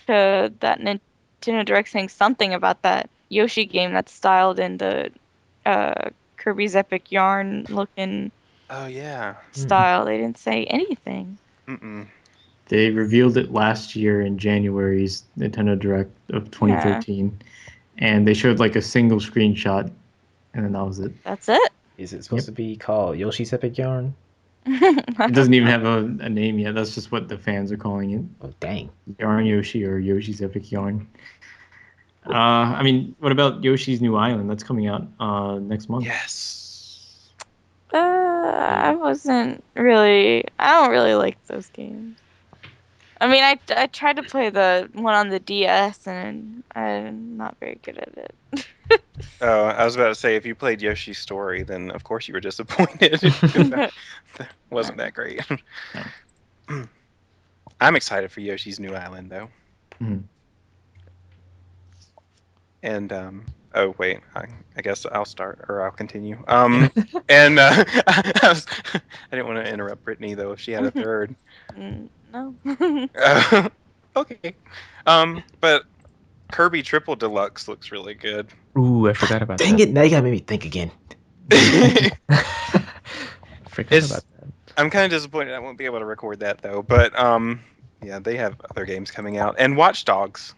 to that Nintendo Direct saying something about that Yoshi game that's styled in the Kirby's Epic Yarn looking Oh yeah. style. They didn't say anything. Mm-mm. They revealed it last year in January's Nintendo Direct of 2013, and they showed like a single screenshot, and then that was it. That's it. Is it supposed to be called Yoshi's Epic Yarn? It doesn't even have a name yet. That's just what the fans are calling it. Oh, dang. Yarn Yoshi or Yoshi's Epic Yarn. I mean, what about Yoshi's New Island? That's coming out next month. Yes. I wasn't really. I don't really like those games. I mean, I tried to play the one on the DS, and I'm not very good at it. Oh, I was about to say, if you played Yoshi's Story, then of course you were disappointed. That wasn't that great. No. I'm excited for Yoshi's New Island, though. Mhm. And oh wait, I guess I'll start or I'll continue. And I didn't want to interrupt Brittany though if she had a third. No. Okay. But Kirby Triple Deluxe looks really good. Ooh, I forgot about Dang that. it, now you gotta make me think again. Forgot about that. I'm kind of disappointed I won't be able to record that though. But yeah, they have other games coming out and Watch Dogs.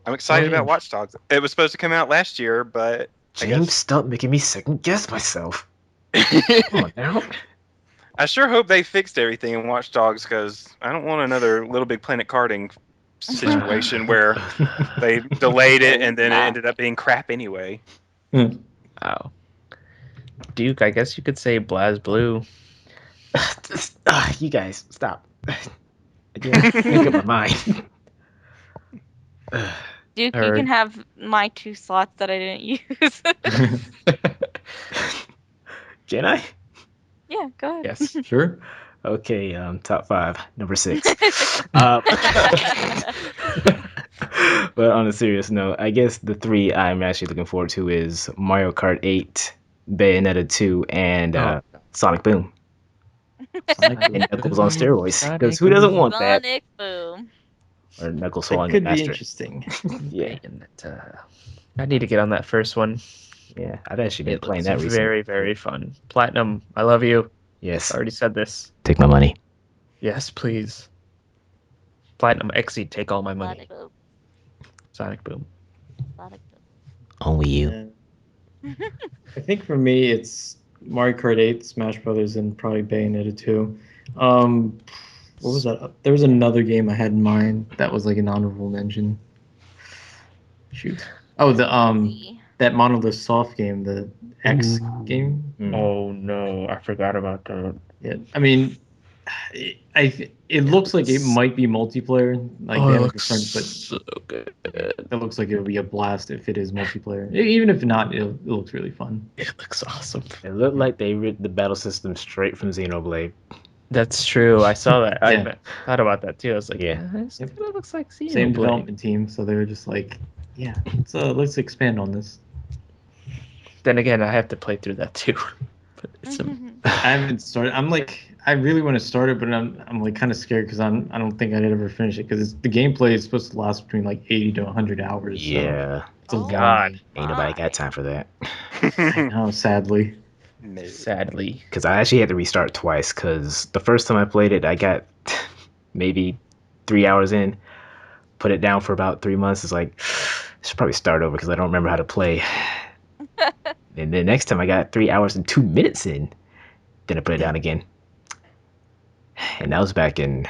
I'm excited yeah. about Watch Dogs. It was supposed to come out last year, but I James, guess stop making me second guess myself. Come on now. I sure hope they fixed everything in Watch Dogs because I don't want another Little Big Planet karting situation where they delayed it and then it Nah. ended up being crap anyway. Wow. Duke, I guess you could say Blaz Blue. You guys, stop. I can't make up my mind. Duke, you Or can have my 2 slots that I didn't use. Can I? Yeah, go ahead. yes. Sure. Okay, top 5, number 6. But on a serious note, I guess the 3 I'm actually looking forward to is Mario Kart 8, Bayonetta 2, and Sonic Boom. And Knuckles on steroids. Because who doesn't want that? Sonic Boom. Or Knuckles That swallowing the could be master. interesting. Yeah, I need to get on that first one. yeah. I've actually been It playing looks that recently. very, very fun. Platinum, I love you. Yes. Already said this. Take my money. Yes, please. Platinum Exceed, take all my money. Sonic Boom. Sonic Boom. Sonic Only you. Boom. I think for me, it's Mario Kart 8, Smash Brothers, and probably Bayonetta 2. What was that? There was another game I had in mind that was like an honorable mention. Shoot. Oh, the that Monolith Soft game, the X game. Oh no, I forgot about that. Yeah, I mean, it looks like it might be multiplayer. Like Oh, they it haven't looks confirmed, but so good. it looks like it'll be a blast if it is multiplayer. Even if not, it looks really fun. It looks awesome. It looked like they ripped the battle system straight from Xenoblade. That's true. I saw that. Yeah. I thought about that too. I was like, Yeah. this Yep. kind of looks like Xenoblade. Same development team, so they were just like, yeah, let's expand on this. Then again, I have to play through that too. But it's I haven't started. I'm like, I really want to start it, but I'm like kind of scared because I don't think I'd ever finish it because the gameplay is supposed to last between like 80 to 100 hours. So Yeah. it's a long God. game. Ain't nobody got time for that. I know, sadly. No. sadly. Because I actually had to restart twice. Because the first time I played it, I got maybe 3 hours in, put it down for about 3 months. It's like, I should probably start over because I don't remember how to play. And then next time I got 3 hours and 2 minutes in, then I put it down again. And that was back in,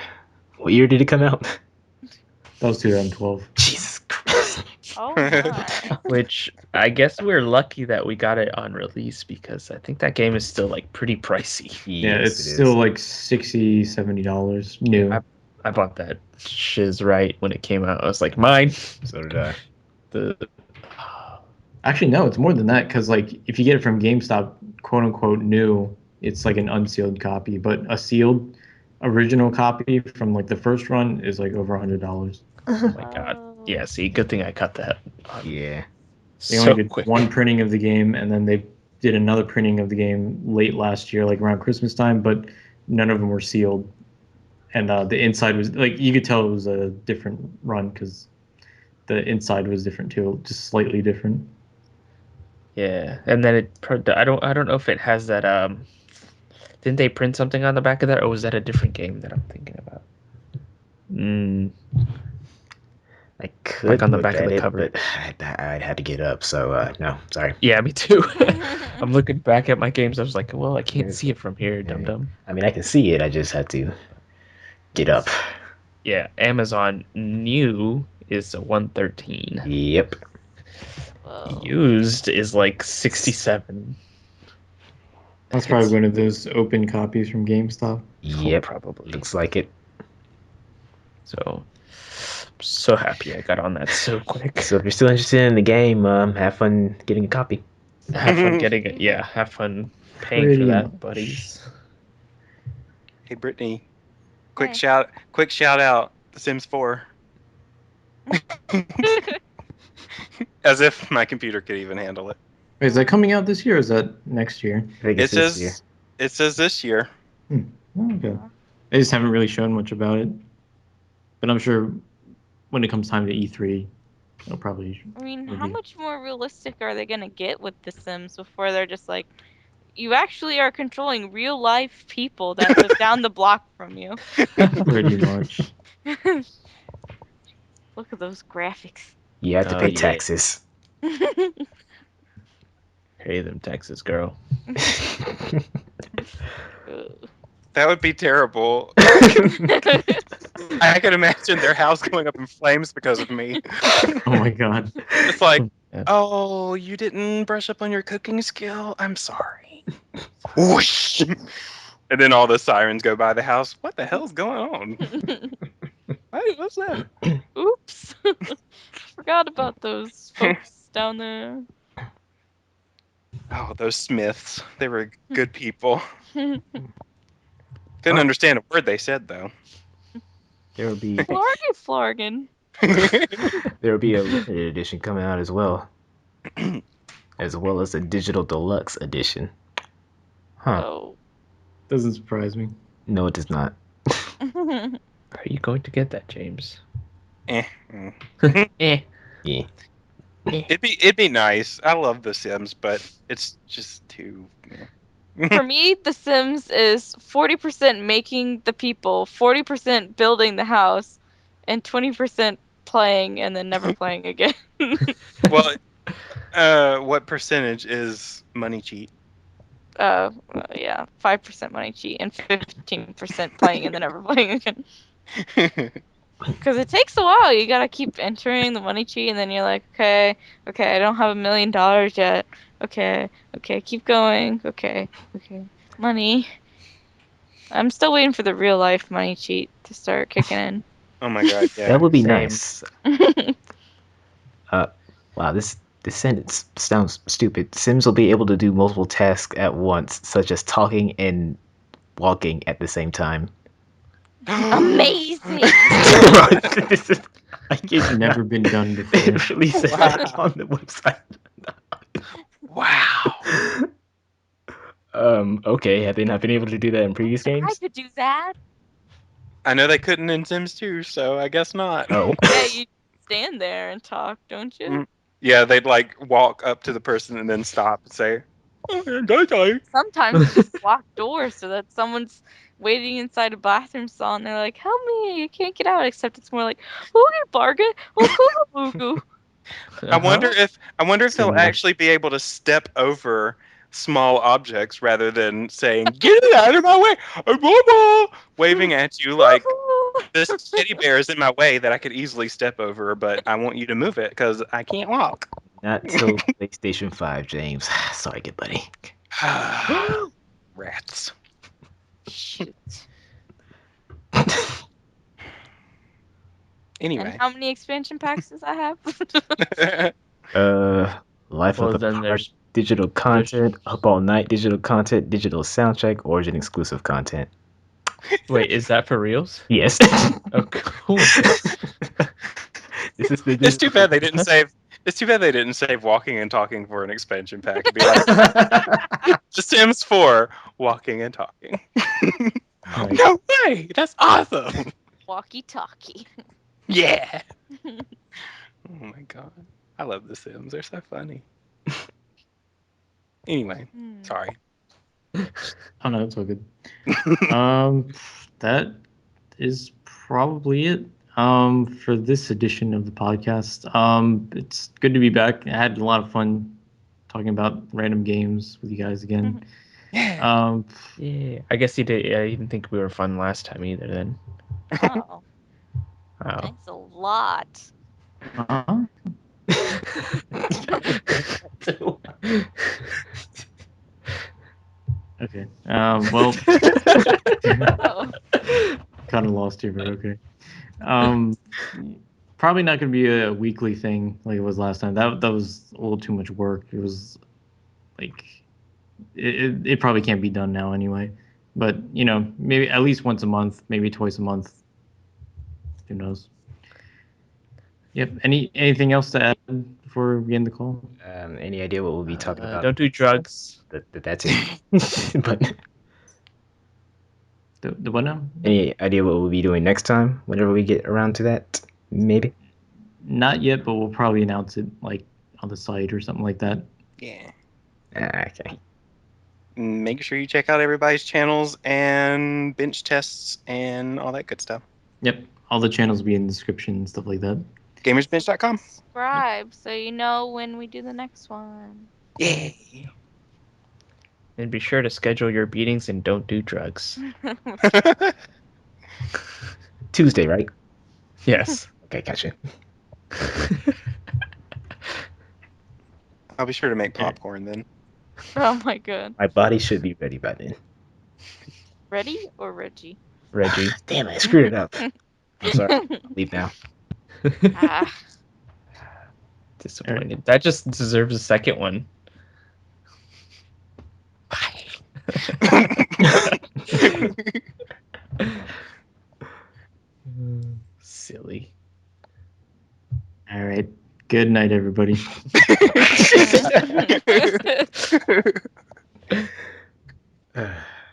what year did it come out? That was 2012. Jesus Christ. Oh my. Which I guess we're lucky that we got it on release because I think that game is still like pretty pricey. Yeah, Yes, it's it is. still like $60-$70 new. I bought that shiz right when it came out. I was like, mine. So did I. The Actually, no, it's more than that because like if you get it from GameStop, quote unquote new, it's like an unsealed copy, but a sealed original copy from like the first run is like over $100. oh my god. Oh. Yeah, see, good thing I cut that. Yeah. They So only did quick. one printing of the game, and then they did another printing of the game late last year, like around Christmas time, but none of them were sealed. And the inside was like you could tell it was a different run because the inside was different too, just slightly different. Yeah, and then I don't know if it has that didn't they print something on the back of that or was that a different game that I'm thinking about? I could Like on the look back of at the it, cover. but I'd had to get up, so no, sorry. Yeah, me too. I'm looking back at my games. I was like, well, I can't Yeah. see it from here, dum dum. I mean, I can see it. I just had to get up. Yeah, Amazon new is a 113. Yep. Whoa. Used is like 67. That's probably one of those open copies from GameStop. Yep. Probably. Looks like it. So happy I got on that so quick. So if you're still interested in the game, have fun getting a copy. Have fun getting it. Yeah, have fun paying Pretty for that, much. buddies. Hey Brittany, Hey. quick shout out, The Sims 4. As if my computer could even handle it. Wait, is that coming out this year or is that next year? I think It it's this year. says this year. Oh, okay. They just haven't really shown much about it. But I'm sure when it comes time to E3, they'll probably. I mean, how review. much more realistic are they gonna get with The Sims before they're just like, you actually are controlling real life people that live down the block from you. Pretty much. Look at those graphics. You have to Oh, pay yeah. taxes. Pay them taxes, girl. That would be terrible. I could imagine their house going up in flames because of me. Oh my god. It's like, Yeah. oh, you didn't brush up on your cooking skill? I'm sorry. Whoosh! And then all the sirens go by the house. What the hell's going on? Hey, what's that? Oops. Forgot about those folks down there. Oh, those Smiths. They were good people. Flargy Couldn't understand a word they said, though. There will be Flargan. there will be a limited edition coming out as well as a digital deluxe edition. Huh? Oh. Doesn't surprise me. No, it does not. Are you going to get that, James? Eh. Eh. Yeah. It'd be nice. I love The Sims, but it's just too. For me, The Sims is 40% making the people, 40% building the house, and 20% playing and then never playing again. Well, what percentage is money cheat? Yeah, 5% money cheat and 15% playing and then never playing again. Because it takes a while. You gotta keep entering the money tree, and then you're like, okay, I don't have $1 million yet. Okay, keep going. Okay, money. I'm still waiting for the real life money cheat to start kicking in. Oh my god, yeah. That would be Same. nice. Wow, this sentence sounds stupid. Sims will be able to do multiple tasks at once, such as talking and walking at the same time. Amazing. This is, I kid you Never not. been done They before. literally said that on the website. Wow. Okay. Have they not been able to do that in previous I games? could do that. I know they couldn't in Sims 2, so I guess not. Oh. Yeah, you stand there and talk, don't you? Mm. Yeah, they'd like walk up to the person and then stop and say, "Okay." Sometimes you just lock doors so that someone's waiting inside a bathroom stall and they're like, help me, you can't get out. Except it's more like, oogie bargain, ooga I wonder Uh-huh. if they'll Similar. actually be able to step over small objects rather than saying, "Get it out of my way!" waving at you like this teddy bear is in my way that I could easily step over, but I want you to move it because I can't walk. Not till PlayStation 5, James. Sorry, good buddy. Rats. Shoot. And Anyway, how many expansion packs does that have? Life Well, of the then Park, there's digital content, Up All Night digital content, digital soundtrack, Origin exclusive content. wait, is that for reals? Yes. Oh, cool. This is the it's too digital. bad they didn't save. It's too bad they didn't save walking and talking for an expansion pack. It'd be like The Sims 4, walking and talking. Right. No way! That's awesome. Walkie talkie. Yeah. Oh my god. I love The Sims. They're so funny. Anyway, sorry. Oh no, it's all good. That is probably it. For this edition of the podcast. It's good to be back. I had a lot of fun talking about random games with you guys again. Yeah. Yeah. I guess you did. I didn't think we were fun last time either. Then. Oh, Oh. thanks a lot. Uh-huh. Okay. Well, Oh. kind of lost here, but okay. Um, Probably not going to be a weekly thing like it was last time. That was a little too much work. It was like it probably can't be done now anyway. But maybe at least once a month, maybe twice a month. Who knows? Yep. Anything else to add before we end the call? Any idea what we'll be talking about? Don't do drugs. That's it. But The what now? any idea what we'll be doing next time? Whenever we get around to that, maybe. Not yet, but we'll probably announce it like on the site or something like that. Yeah. Okay. Make sure you check out everybody's channels and bench tests and all that good stuff. Yep. All the channels will be in the description and stuff like that. Gamersbench.com. Subscribe so you know when we do the next one. Yay. And be sure to schedule your beatings and don't do drugs. Tuesday, right? Yes. Okay, gotcha. I'll be sure to make popcorn then. Oh my god. My body should be ready by then. Ready or Reggie? Reggie. Damn it, I screwed it up. I'm sorry. I'll leave now. Ah. Disappointed. That just deserves a second one. Silly. All right. Good night, everybody.